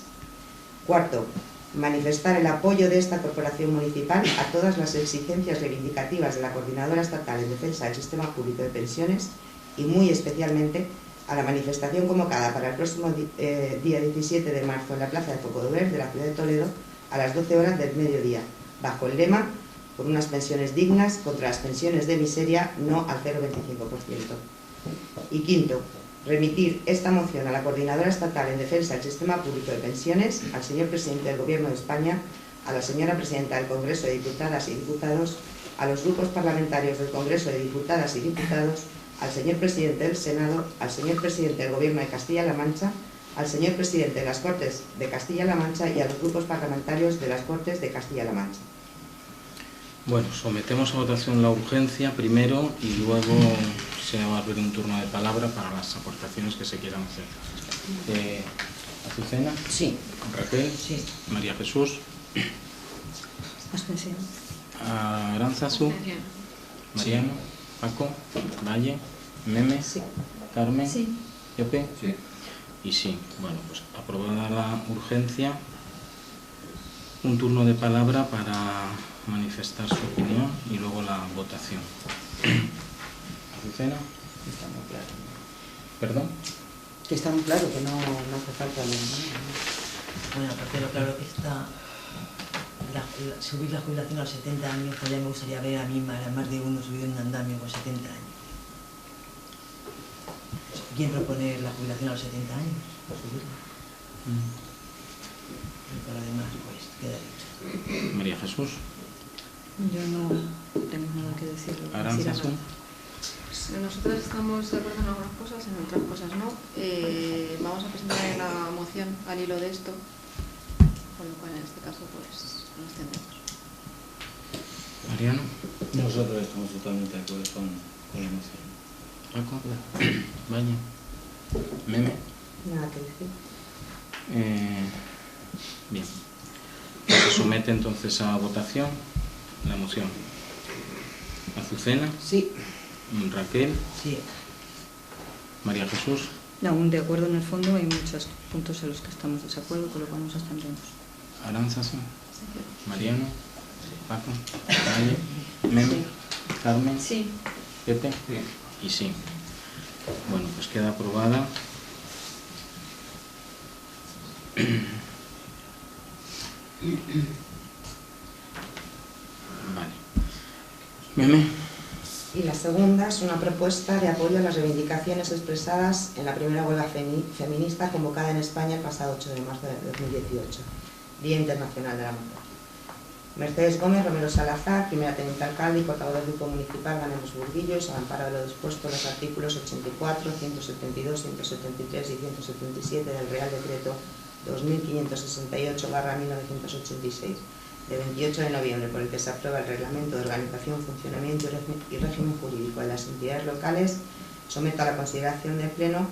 Cuarto, manifestar el apoyo de esta corporación municipal a todas las exigencias reivindicativas de la Coordinadora Estatal en Defensa del Sistema Público de Pensiones y muy especialmente a la manifestación convocada para el próximo día 17 de marzo en la Plaza de Focodover de la ciudad de Toledo a las 12 horas del mediodía, bajo el lema por unas pensiones dignas contra las pensiones de miseria, no al 0,25%. Y quinto, remitir esta moción a la Coordinadora Estatal en Defensa del Sistema Público de Pensiones, al señor Presidente del Gobierno de España, a la señora Presidenta del Congreso de Diputadas y Diputados, a los grupos parlamentarios del Congreso de Diputadas y Diputados, al señor Presidente del Senado, al señor Presidente del Gobierno de Castilla-La Mancha, al señor Presidente de las Cortes de Castilla-La Mancha y a los grupos parlamentarios de las Cortes de Castilla-La Mancha. Bueno, sometemos a votación la urgencia primero y luego se va a abrir un turno de palabra para las aportaciones que se quieran hacer. Azucena, Sí. Raquel, Sí. María Jesús, Abstención. Aránzazu, Mariano, Paco, Valle, Meme, Sí. Carmen, Sí. Pepe. Sí. Y sí, bueno, pues aprobada la urgencia, un turno de palabra para manifestar su opinión y luego la votación. Azucena, Está muy claro. perdón. Que está muy claro, que no hace falta leer, ¿no? Bueno, aparte de lo claro que está, subir la jubilación a los 70 años, pues ya me gustaría ver a mí más de uno subido en un andamio con 70 años. ¿Quién propone la jubilación a los 70 años? Subirla. Y por lo demás, pues queda dicho. María Jesús, Yo no tengo nada que decir. Aránzazu, Nosotros estamos de acuerdo en algunas cosas, en otras cosas no. Vamos a presentar una moción al hilo de esto, con lo cual en este caso pues nos tendremos. Mariano, Nosotros estamos totalmente de acuerdo con la moción. Paco, Valle, Meme. Nada que decir. Bien. Se somete entonces a votación la moción. Azucena, Sí. Raquel, Sí, María Jesús, Aún de acuerdo en el fondo, hay muchos puntos en los que estamos de desacuerdo, con lo cual nos abstendremos. Aránzazu, Mariano, Paco, Valle, Meme, Carmen, Sí. Pepe y sí. Bueno, pues queda aprobada. Vale. Meme. Y la segunda es una propuesta de apoyo a las reivindicaciones expresadas en la primera huelga feminista convocada en España el pasado 8 de marzo de 2018, Día Internacional de la Mujer. Mercedes Gómez Romero Salazar, primera teniente alcalde y portavoz del Grupo Municipal Ganemos Burguillos, al amparo de lo dispuesto en los artículos 84, 172, 173 y 177 del Real Decreto 2568/1986, de 28 de noviembre, por el que se aprueba el Reglamento de Organización, Funcionamiento y Régimen Jurídico de las Entidades Locales, someto a la consideración del Pleno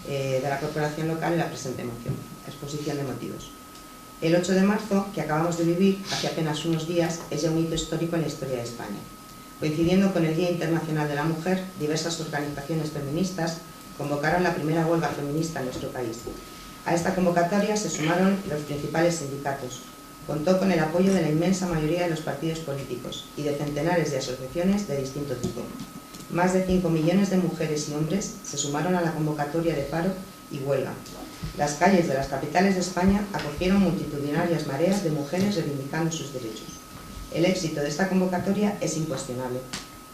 de la Corporación Local la presente moción. Exposición de motivos. El 8 de marzo, que acabamos de vivir, hace apenas unos días, es ya un hito histórico en la historia de España. Coincidiendo con el Día Internacional de la Mujer, diversas organizaciones feministas convocaron la primera huelga feminista en nuestro país. A esta convocatoria se sumaron los principales sindicatos. Contó con el apoyo de la inmensa mayoría de los partidos políticos y de centenares de asociaciones de distinto tipo. Más de 5 millones de mujeres y hombres se sumaron a la convocatoria de paro y huelga. Las calles de las capitales de España acogieron multitudinarias mareas de mujeres reivindicando sus derechos. El éxito de esta convocatoria es incuestionable.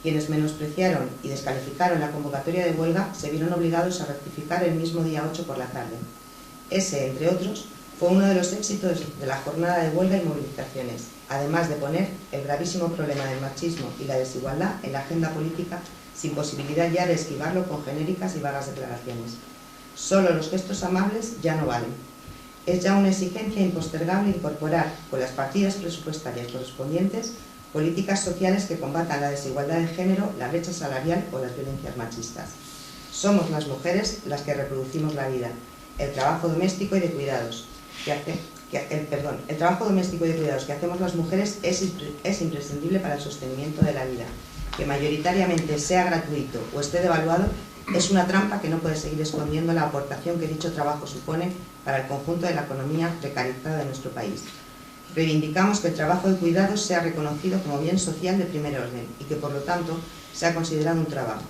Quienes menospreciaron y descalificaron la convocatoria de huelga se vieron obligados a rectificar el mismo día 8 por la tarde. Ese, entre otros, fue uno de los éxitos de la jornada de huelga y movilizaciones, además de poner el gravísimo problema del machismo y la desigualdad en la agenda política sin posibilidad ya de esquivarlo con genéricas y vagas declaraciones. Solo los gestos amables ya no valen. Es ya una exigencia impostergable incorporar, con las partidas presupuestarias correspondientes, políticas sociales que combatan la desigualdad de género, la brecha salarial o las violencias machistas. Somos las mujeres las que reproducimos la vida, el trabajo doméstico y de cuidados. El trabajo doméstico y de cuidados que hacemos las mujeres es imprescindible para el sostenimiento de la vida. Que mayoritariamente sea gratuito o esté devaluado es una trampa que no puede seguir escondiendo la aportación que dicho trabajo supone para el conjunto de la economía precarizada de nuestro país. Reivindicamos que el trabajo de cuidados sea reconocido como bien social de primer orden y que por lo tanto sea considerado un trabajo.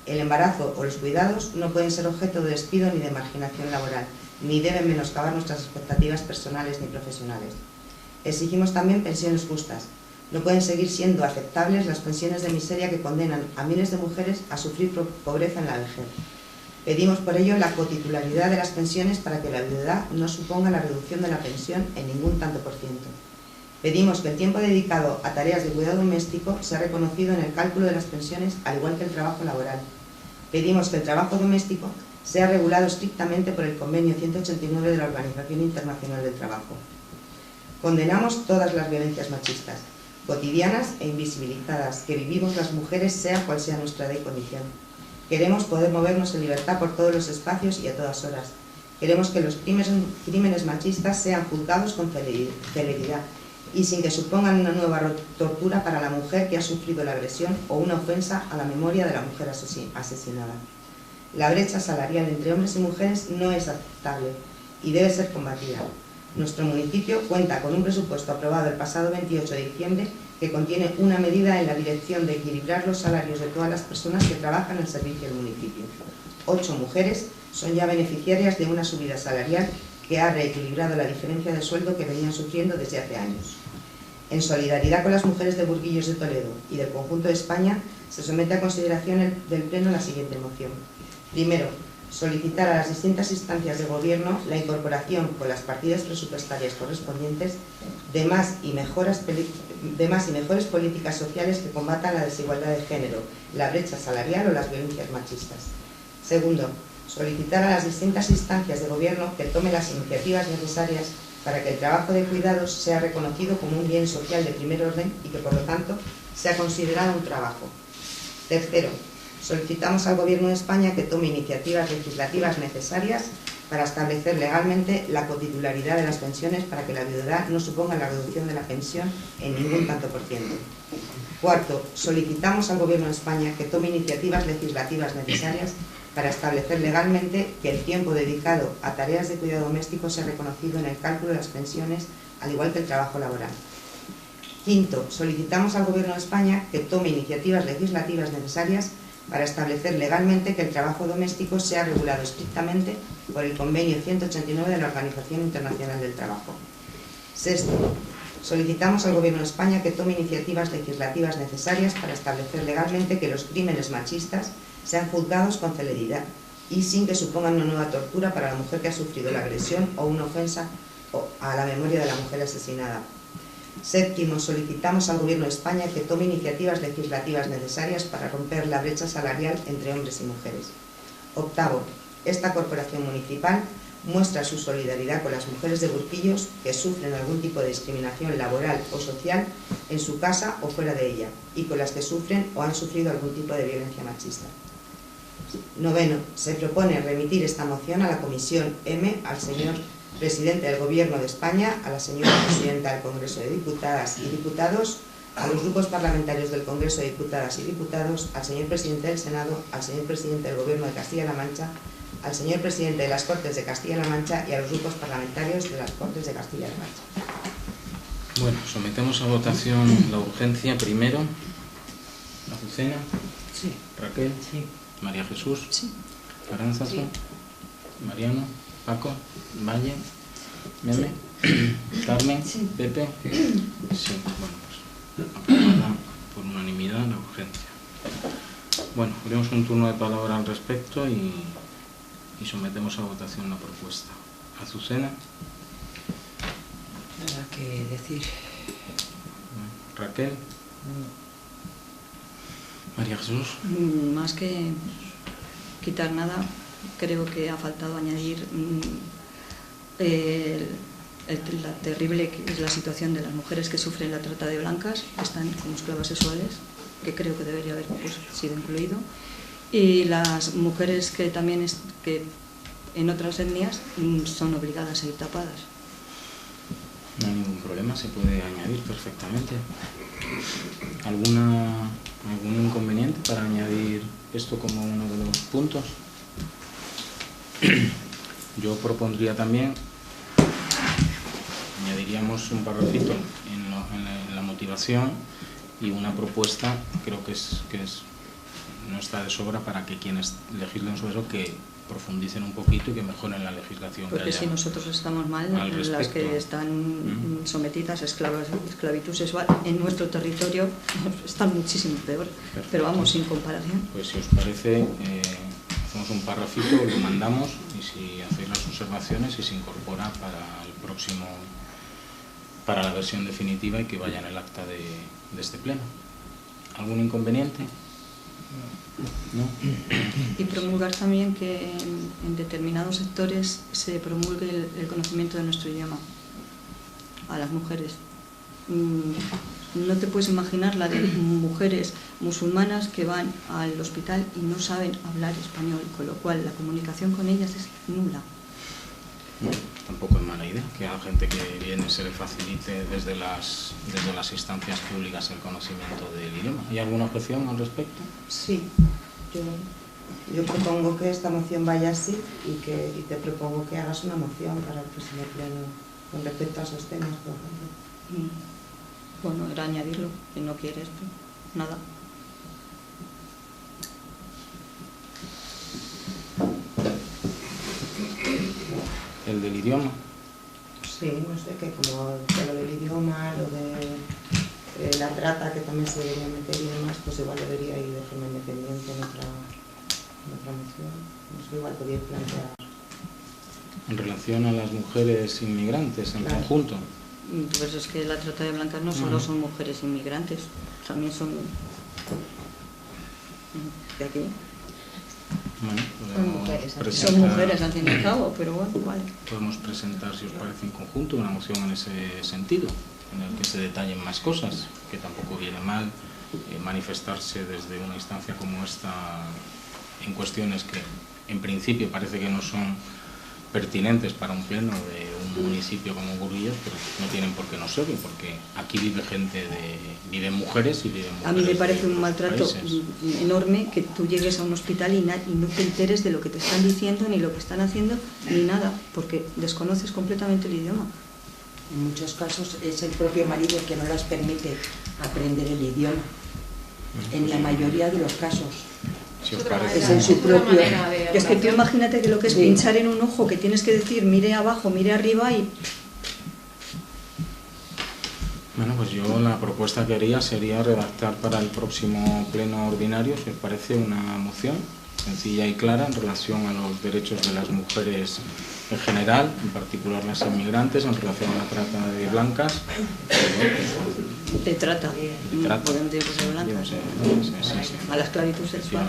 El embarazo o los cuidados no pueden ser objeto de despido ni de marginación laboral, ni deben menoscabar nuestras expectativas personales ni profesionales. Exigimos también pensiones justas. No pueden seguir siendo aceptables las pensiones de miseria que condenan a miles de mujeres a sufrir pobreza en la vejez. Pedimos por ello la cotitularidad de las pensiones para que la viudedad no suponga la reducción de la pensión en ningún tanto por ciento. Pedimos que el tiempo dedicado a tareas de cuidado doméstico sea reconocido en el cálculo de las pensiones, al igual que el trabajo laboral. Pedimos que el trabajo doméstico sea regulado estrictamente por el Convenio 189 de la Organización Internacional del Trabajo. Condenamos todas las violencias machistas, cotidianas e invisibilizadas, que vivimos las mujeres, sea cual sea nuestra edad y condición. Queremos poder movernos en libertad por todos los espacios y a todas horas. Queremos que los crímenes machistas sean juzgados con celeridad y sin que supongan una nueva tortura para la mujer que ha sufrido la agresión o una ofensa a la memoria de la mujer asesinada. La brecha salarial entre hombres y mujeres no es aceptable y debe ser combatida. Nuestro municipio cuenta con un presupuesto aprobado el pasado 28 de diciembre que contiene una medida en la dirección de equilibrar los salarios de todas las personas que trabajan al servicio del municipio. 8 mujeres son ya beneficiarias de una subida salarial que ha reequilibrado la diferencia de sueldo que venían sufriendo desde hace años. En solidaridad con las mujeres de Burguillos de Toledo y del conjunto de España, se somete a consideración del Pleno la siguiente moción. Primero, solicitar a las distintas instancias de Gobierno la incorporación con las partidas presupuestarias correspondientes de más y mejores políticas sociales que combatan la desigualdad de género, la brecha salarial o las violencias machistas. Segundo, solicitar a las distintas instancias de Gobierno que tomen las iniciativas necesarias para que el trabajo de cuidados sea reconocido como un bien social de primer orden y que, por lo tanto, sea considerado un trabajo. Tercero, solicitamos al Gobierno de España que tome iniciativas legislativas necesarias para establecer legalmente la cotitularidad de las pensiones para que la viudedad no suponga la reducción de la pensión en ningún tanto por ciento. Cuarto, solicitamos al Gobierno de España que tome iniciativas legislativas necesarias para establecer legalmente que el tiempo dedicado a tareas de cuidado doméstico sea reconocido en el cálculo de las pensiones, al igual que el trabajo laboral. Quinto, solicitamos al Gobierno de España que tome iniciativas legislativas necesarias para establecer legalmente que el trabajo doméstico sea regulado estrictamente por el Convenio 189 de la Organización Internacional del Trabajo. Sexto, solicitamos al Gobierno de España que tome iniciativas legislativas necesarias para establecer legalmente que los crímenes machistas sean juzgados con celeridad y sin que supongan una nueva tortura para la mujer que ha sufrido la agresión o una ofensa a la memoria de la mujer asesinada. Séptimo, solicitamos al Gobierno de España que tome iniciativas legislativas necesarias para romper la brecha salarial entre hombres y mujeres. Octavo, esta corporación municipal muestra su solidaridad con las mujeres de Burquillos que sufren algún tipo de discriminación laboral o social en su casa o fuera de ella y con las que sufren o han sufrido algún tipo de violencia machista. Noveno, se propone remitir esta moción a la Comisión M, al señor Presidente del Gobierno de España, a la señora Presidenta del Congreso de Diputadas y Diputados, a los grupos parlamentarios del Congreso de Diputadas y Diputados, al señor Presidente del Senado, al señor Presidente del Gobierno de Castilla-La Mancha, al señor Presidente de las Cortes de Castilla-La Mancha y a los grupos parlamentarios de las Cortes de Castilla-La Mancha. Bueno, sometemos a votación la urgencia primero. Azucena. Sí. Raquel. Sí. María Jesús. Sí. Aranzazu. Sí. Mariano. Paco. Valle. Meme. Carmen. Sí. Pepe. Sí, bueno, pues aprobada por unanimidad la urgencia. Bueno, haremos un turno de palabra al respecto y sometemos a votación la propuesta. Azucena. Nada que decir. Raquel. María Jesús. Más que quitar nada, creo que ha faltado añadir la terrible que es la situación de las mujeres que sufren la trata de blancas, que están como esclavas sexuales, que creo que debería haber sido incluido, y las mujeres que también que en otras etnias son obligadas a ir tapadas. No hay ningún problema, se puede añadir perfectamente. ¿Algún inconveniente para añadir esto como uno de los puntos? Yo propondría también, añadiríamos un parrafito en la motivación y una propuesta, creo que no está de sobra para que quienes legislen sobre eso que profundicen un poquito y que mejoren la legislación. Porque si nosotros estamos mal, las que están sometidas a esclavitud sexual en nuestro territorio están muchísimo peor. Perfecto. Pero vamos, sin comparación. Pues si os parece, hacemos un parrafito, lo mandamos y si hacéis las observaciones y se incorpora para la versión definitiva y que vaya en el acta de este pleno. ¿Algún inconveniente? ¿No? Y promulgar también que en determinados sectores se promulgue el conocimiento de nuestro idioma a las mujeres. No te puedes imaginar la de mujeres musulmanas que van al hospital y no saben hablar español, con lo cual la comunicación con ellas es nula. Bueno, tampoco es mala idea que a la gente que viene se le facilite desde las instancias públicas el conocimiento del idioma. ¿Hay alguna objeción al respecto? Sí, yo propongo que esta moción vaya así y te propongo que hagas una moción para el próximo pleno con respecto a esos temas, por ejemplo. Bueno, era añadirlo, que no quieres, pues, nada. ¿El del idioma? Sí, no sé, que como lo del idioma, lo de la trata, que también se debería meter y demás, pues igual debería ir de forma independiente en otra moción. No sé, igual podéis plantear. En relación a las mujeres inmigrantes en conjunto. Pues es que la trata de blancas no solo son mujeres inmigrantes, también son de aquí. Bueno, Son mujeres al fin y al cabo, pero bueno, vale. Podemos presentar, si os parece, en conjunto una moción en ese sentido, en el que se detallen más cosas, que tampoco viene mal manifestarse desde una instancia como esta en cuestiones que en principio parece que no son pertinentes para un pleno de un municipio como Burguillos, pero no tienen por qué no serlo, porque aquí viven mujeres y viven mujeres. A mí me parece un maltrato países. enorme que tú llegues a un hospital y no te enteres de lo que te están diciendo, ni lo que están haciendo, ni nada, porque desconoces completamente el idioma. En muchos casos es el propio marido el que no las permite aprender el idioma, en la mayoría de los casos. Si os parece, es en su propio... Es que tú imagínate que lo que es pinchar en un ojo, que tienes que decir mire abajo, mire arriba y... Bueno, pues yo la propuesta que haría sería redactar para el próximo pleno ordinario, si os parece, una moción sencilla y clara en relación a los derechos de las mujeres en general, en particular las inmigrantes, en relación a la trata de blancas. Te trata. Podemos decir que se blancas. Sí. A la esclavitud sexual.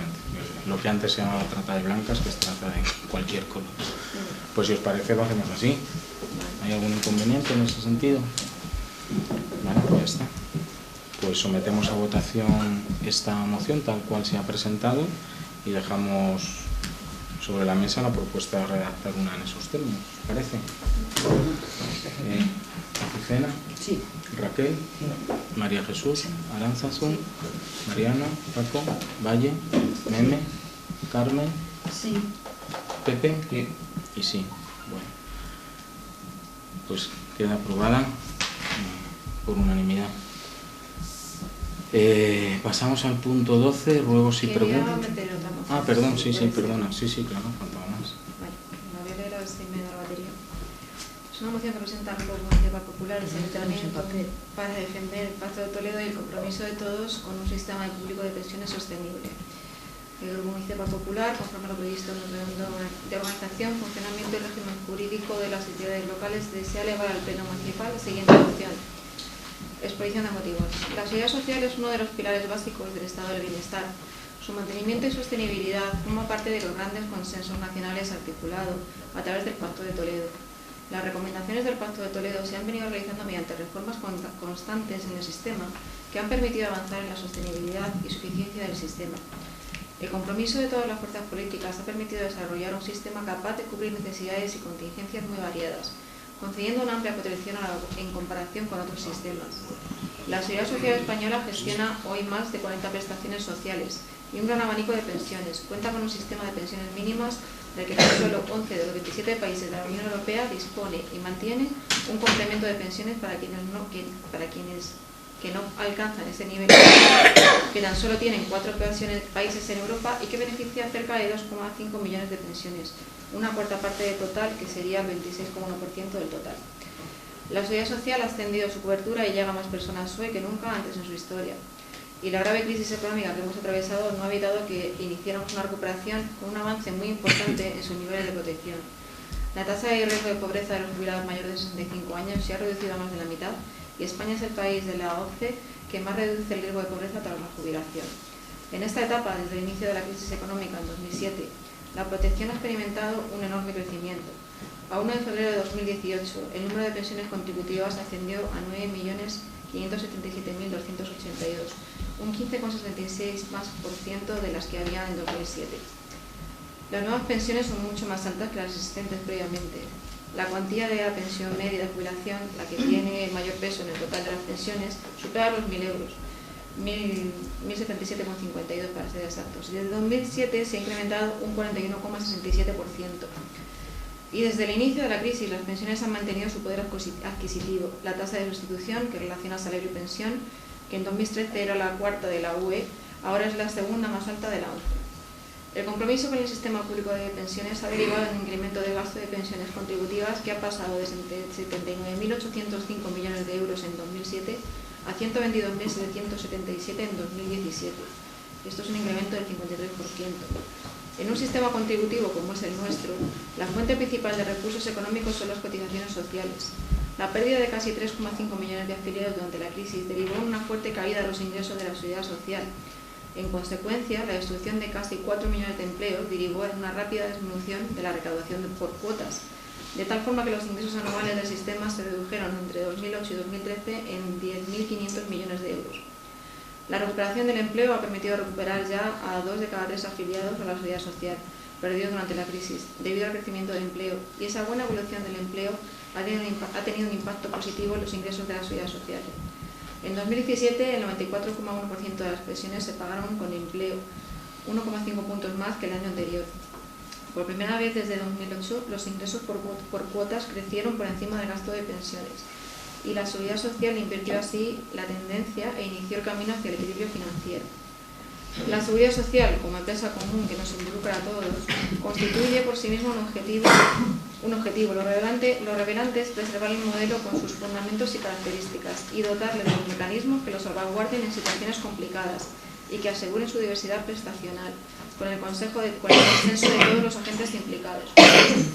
Lo que antes se llamaba trata de blancas, que es trata de cualquier color. Pues si os parece lo hacemos así. ¿Hay algún inconveniente en ese sentido? Vale, pues ya está. Pues sometemos a votación esta moción tal cual se ha presentado y dejamos sobre la mesa la propuesta de redactar una en esos términos. ¿Os parece? Azucena, sí. Raquel, María Jesús, Aránzazu, Mariano, Paco, Valle, Meme, Carmen, sí. Pepe y sí. Bueno, pues queda aprobada por unanimidad. Pasamos al punto 12, ruegos y preguntas. Ah, perdón, sí, perdona. Sí, claro, faltaba más. Vale, la voy a leer a ver si me da la batería. Es una moción que presenta el Grupo Municipal Popular y Ayuntamiento para defender el Pacto de Toledo y el compromiso de todos con un sistema público de pensiones sostenible. El Grupo Municipal Popular, conforme a lo previsto en el Reglamento de Organización, Funcionamiento y Régimen Jurídico de las entidades locales, desea elevar al Pleno Municipal la siguiente moción. Exposición de motivos. La seguridad social es uno de los pilares básicos del estado del bienestar. Su mantenimiento y sostenibilidad forma parte de los grandes consensos nacionales articulados a través del Pacto de Toledo. Las recomendaciones del Pacto de Toledo se han venido realizando mediante reformas constantes en el sistema que han permitido avanzar en la sostenibilidad y suficiencia del sistema. El compromiso de todas las fuerzas políticas ha permitido desarrollar un sistema capaz de cubrir necesidades y contingencias muy variadas, concediendo una amplia protección en comparación con otros sistemas. La Seguridad Social Española gestiona hoy más de 40 prestaciones sociales y un gran abanico de pensiones. Cuenta con un sistema de pensiones mínimas del que tan solo 11 de los 27 países de la Unión Europea dispone y mantiene un complemento de pensiones para quienes que no alcanzan ese nivel, que tan solo tienen 4 países en Europa y que beneficia a cerca de 2,5 millones de pensiones, una cuarta parte del total, que sería el 26,1% del total. La Seguridad Social ha extendido su cobertura y llega a más personas hoy que nunca antes en su historia. Y la grave crisis económica que hemos atravesado no ha evitado que iniciáramos una recuperación con un avance muy importante en sus niveles de protección. La tasa de riesgo de pobreza de los jubilados mayores de 65 años se ha reducido a más de la mitad y España es el país de la OCDE que más reduce el riesgo de pobreza tras la jubilación. En esta etapa, desde el inicio de la crisis económica en 2007, la protección ha experimentado un enorme crecimiento. A 1 de febrero de 2018, el número de pensiones contributivas ascendió a 9.577.282, un 15,76% más de las que había en 2007. Las nuevas pensiones son mucho más altas que las existentes previamente. la cuantía de la pensión media de jubilación, la que tiene mayor peso en el total de las pensiones, supera los 1.000 euros, 1.077,52 para ser exactos. Desde 2007 se ha incrementado un 41,67%. Y desde el inicio de la crisis las pensiones han mantenido su poder adquisitivo. La tasa de sustitución, que relaciona salario y pensión, que en 2013 era la cuarta de la UE, ahora es la segunda más alta de la OCDE. El compromiso con el sistema público de pensiones ha derivado en un incremento de gasto de pensiones contributivas que ha pasado de 79.805 millones de euros en 2007 a 122.777 en 2017. Esto es un incremento del 53%. En un sistema contributivo como es el nuestro, la fuente principal de recursos económicos son las cotizaciones sociales. La pérdida de casi 3,5 millones de afiliados durante la crisis derivó en una fuerte caída de los ingresos de la seguridad social. En consecuencia, la destrucción de casi 4 millones de empleos derivó en una rápida disminución de la recaudación por cuotas, de tal forma que los ingresos anuales del sistema se redujeron entre 2008 y 2013 en 10.500 millones de euros. La recuperación del empleo ha permitido recuperar ya a 2 de cada 3 afiliados a la seguridad social, perdidos durante la crisis, debido al crecimiento del empleo, y esa buena evolución del empleo ha tenido un impacto positivo en los ingresos de la seguridad social. En 2017, el 94,1% de las pensiones se pagaron con empleo, 1,5 puntos más que el año anterior. Por primera vez desde 2008, los ingresos por cuotas crecieron por encima del gasto de pensiones, y la seguridad social invirtió así la tendencia e inició el camino hacia el equilibrio financiero. La seguridad social, como empresa común que nos involucra a todos, constituye por sí mismo un objetivo. Lo relevante es preservar el modelo con sus fundamentos y características y dotarle de los mecanismos que lo salvaguarden en situaciones complicadas y que aseguren su diversidad prestacional, con el consenso de todos los agentes implicados.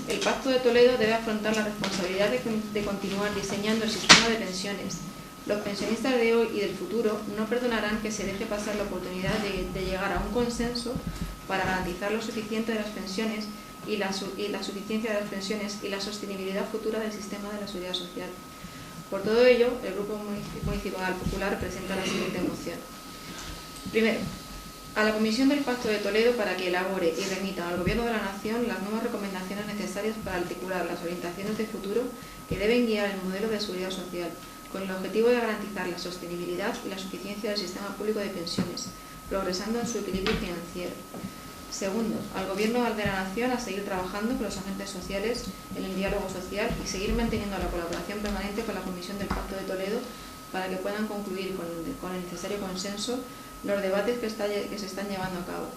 El Pacto de Toledo debe afrontar la responsabilidad de continuar diseñando el sistema de pensiones. Los pensionistas de hoy y del futuro no perdonarán que se deje pasar la oportunidad de llegar a un consenso para garantizar lo suficiente de las pensiones y la suficiencia de las pensiones y la sostenibilidad futura del sistema de la seguridad social. Por todo ello, el Grupo Municipal Popular presenta la siguiente moción. Primero, a la Comisión del Pacto de Toledo para que elabore y remita al Gobierno de la Nación las nuevas recomendaciones necesarias para articular las orientaciones de futuro que deben guiar el modelo de seguridad social, con el objetivo de garantizar la sostenibilidad y la suficiencia del sistema público de pensiones, progresando en su equilibrio financiero. Segundo, al Gobierno de la Nación a seguir trabajando con los agentes sociales en el diálogo social y seguir manteniendo la colaboración permanente con la Comisión del Pacto de Toledo para que puedan concluir con el necesario consenso los debates que se están llevando a cabo.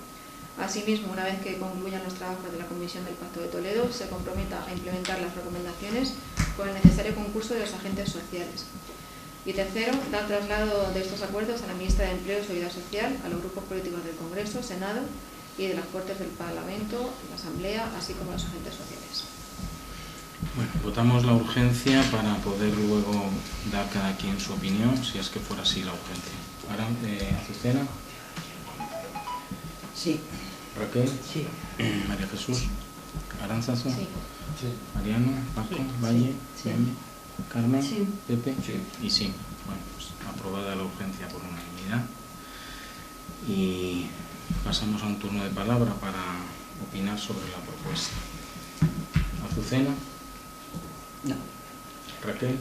Asimismo, una vez que concluyan los trabajos de la Comisión del Pacto de Toledo, se comprometa a implementar las recomendaciones con el necesario concurso de los agentes sociales. Y tercero, dar traslado de estos acuerdos a la Ministra de Empleo y Seguridad Social, a los grupos políticos del Congreso, Senado y de las Cortes del Parlamento, la Asamblea, así como a los agentes sociales. Bueno, votamos la urgencia para poder luego dar cada quien su opinión, si es que fuera así la urgencia. Ahora, Azucena. Sí. Raquel. Sí. María Jesús. Aránzazu. Sí. Mariano. Paco. Sí. Valle. Sí. Carmen. Sí. Pepe. Sí. Y sí. Bueno, pues aprobada la urgencia por unanimidad. Y pasamos a un turno de palabra para opinar sobre la propuesta. Azucena. No. Raquel.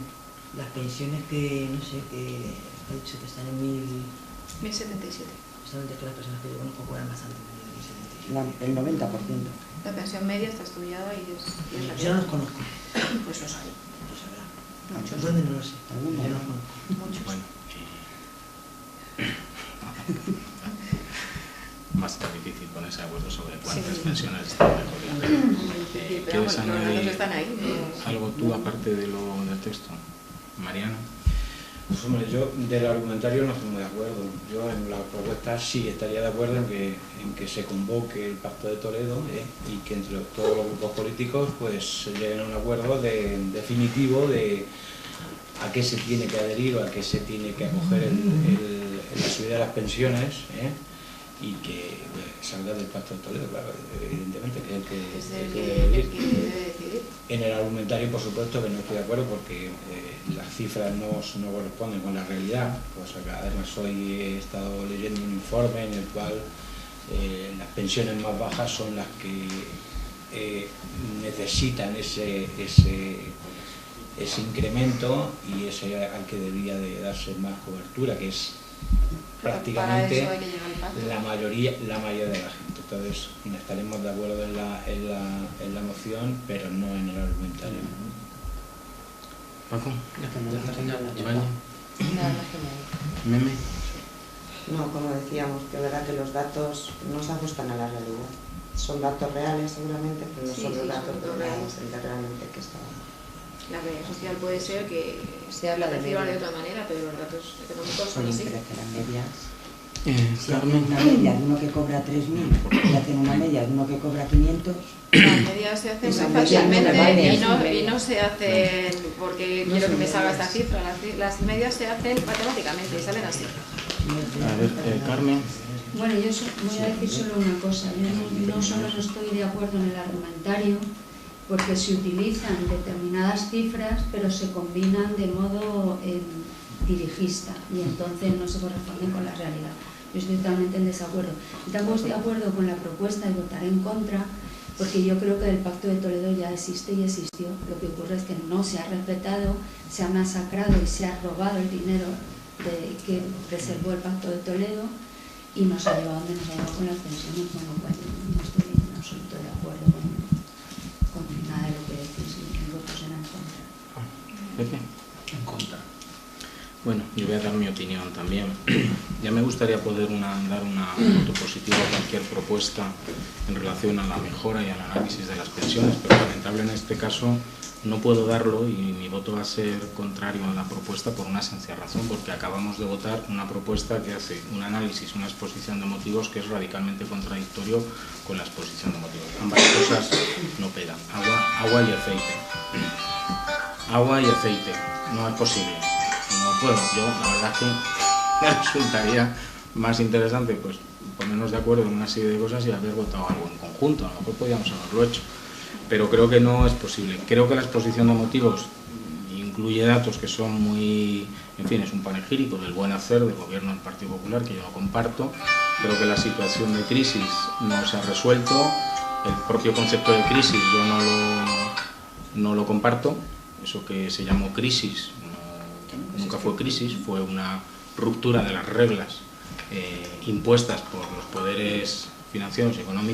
Las pensiones que, no sé, que ha dicho que están en 1077. Justamente que las personas que yo conozco cobran bastante menos de 1077. El 90%. La pensión media está estudiada y es la que... Yo no los conozco. Pues los hay. Lo sabrá. Muchos. ¿Dónde? No lo sé. ¿Alguno? Yo no los conozco. Muchos. Bueno. Bastante difícil ponerse de acuerdo sobre cuántas pensiones están mejorando. Pero bueno, los datos están ahí. ¿Algo tú aparte del texto? Mariano. Pues hombre, yo del argumentario no estoy muy de acuerdo. Yo en la propuesta sí estaría de acuerdo en que se convoque el Pacto de Toledo y que entre todos los grupos políticos pues se lleguen a un acuerdo definitivo de a qué se tiene que adherir o a qué se tiene que acoger la subida de las pensiones y que salga del Pacto de Toledo, claro, evidentemente, que es el que debe decidir. En el argumentario, por supuesto, que no estoy de acuerdo porque las cifras no corresponden con la realidad. Pues además hoy he estado leyendo un informe en el cual las pensiones más bajas son las que necesitan ese incremento y ese al que debía de darse más cobertura, que es prácticamente la mayoría de la gente. Entonces estaremos de acuerdo en la moción, pero no en el argumentario. Paco, Meme. No, como decíamos, que es verdad que los datos no se ajustan a la realidad. Son datos reales seguramente, pero no son los datos reales realmente que estaban. La realidad social puede ser que se habla de perciban de otra manera, pero los datos económicos son así. Pero que las medias, si Carmen. hacen una media de uno que cobra 3.000 y hacen una media de uno que cobra 500, Las medias se hacen muy fácilmente y no se hacen porque quiero que me salga esta cifra. Las medias se hacen matemáticamente y salen así. A ver, Carmen. Bueno, yo voy a decir solo una cosa. Yo no solo no estoy de acuerdo en el argumentario, porque se utilizan determinadas cifras, pero se combinan de modo dirigista y entonces no se corresponden con la realidad. Yo estoy totalmente en desacuerdo. Y tampoco estoy de acuerdo con la propuesta y votaré en contra, porque yo creo que el Pacto de Toledo ya existe y existió. Lo que ocurre es que no se ha respetado, se ha masacrado y se ha robado el dinero que preservó el Pacto de Toledo y nos ha llevado donde nos ha llevado con las pensiones, con lo cual no estoy en absoluto de acuerdo con nada de lo que decís y mi voto será en contra. Pepe. En contra. Bueno, yo voy a dar mi opinión también. Ya me gustaría poder dar una voto positivo a cualquier propuesta en relación a la mejora y al análisis de las pensiones, pero lamentable en este caso no puedo darlo y mi voto va a ser contrario a la propuesta por una sencilla razón, porque acabamos de votar una propuesta que hace un análisis, una exposición de motivos que es radicalmente contradictorio con la exposición de motivos. Ambas cosas no pegan. Agua y aceite. Agua y aceite. No es posible. No puedo. Yo, la verdad es que me resultaría más interesante pues ponernos de acuerdo en una serie de cosas y haber votado algo en conjunto. A lo mejor podríamos haberlo hecho. Pero creo que no es posible. Creo que la exposición de motivos incluye datos que son muy, en fin, es un panegírico del buen hacer del gobierno del Partido Popular, que yo no comparto. Creo que la situación de crisis no se ha resuelto. El propio concepto de crisis yo no lo comparto. Eso que se llamó crisis nunca fue crisis, fue una ruptura de las reglas impuestas por los poderes financieros y económicos.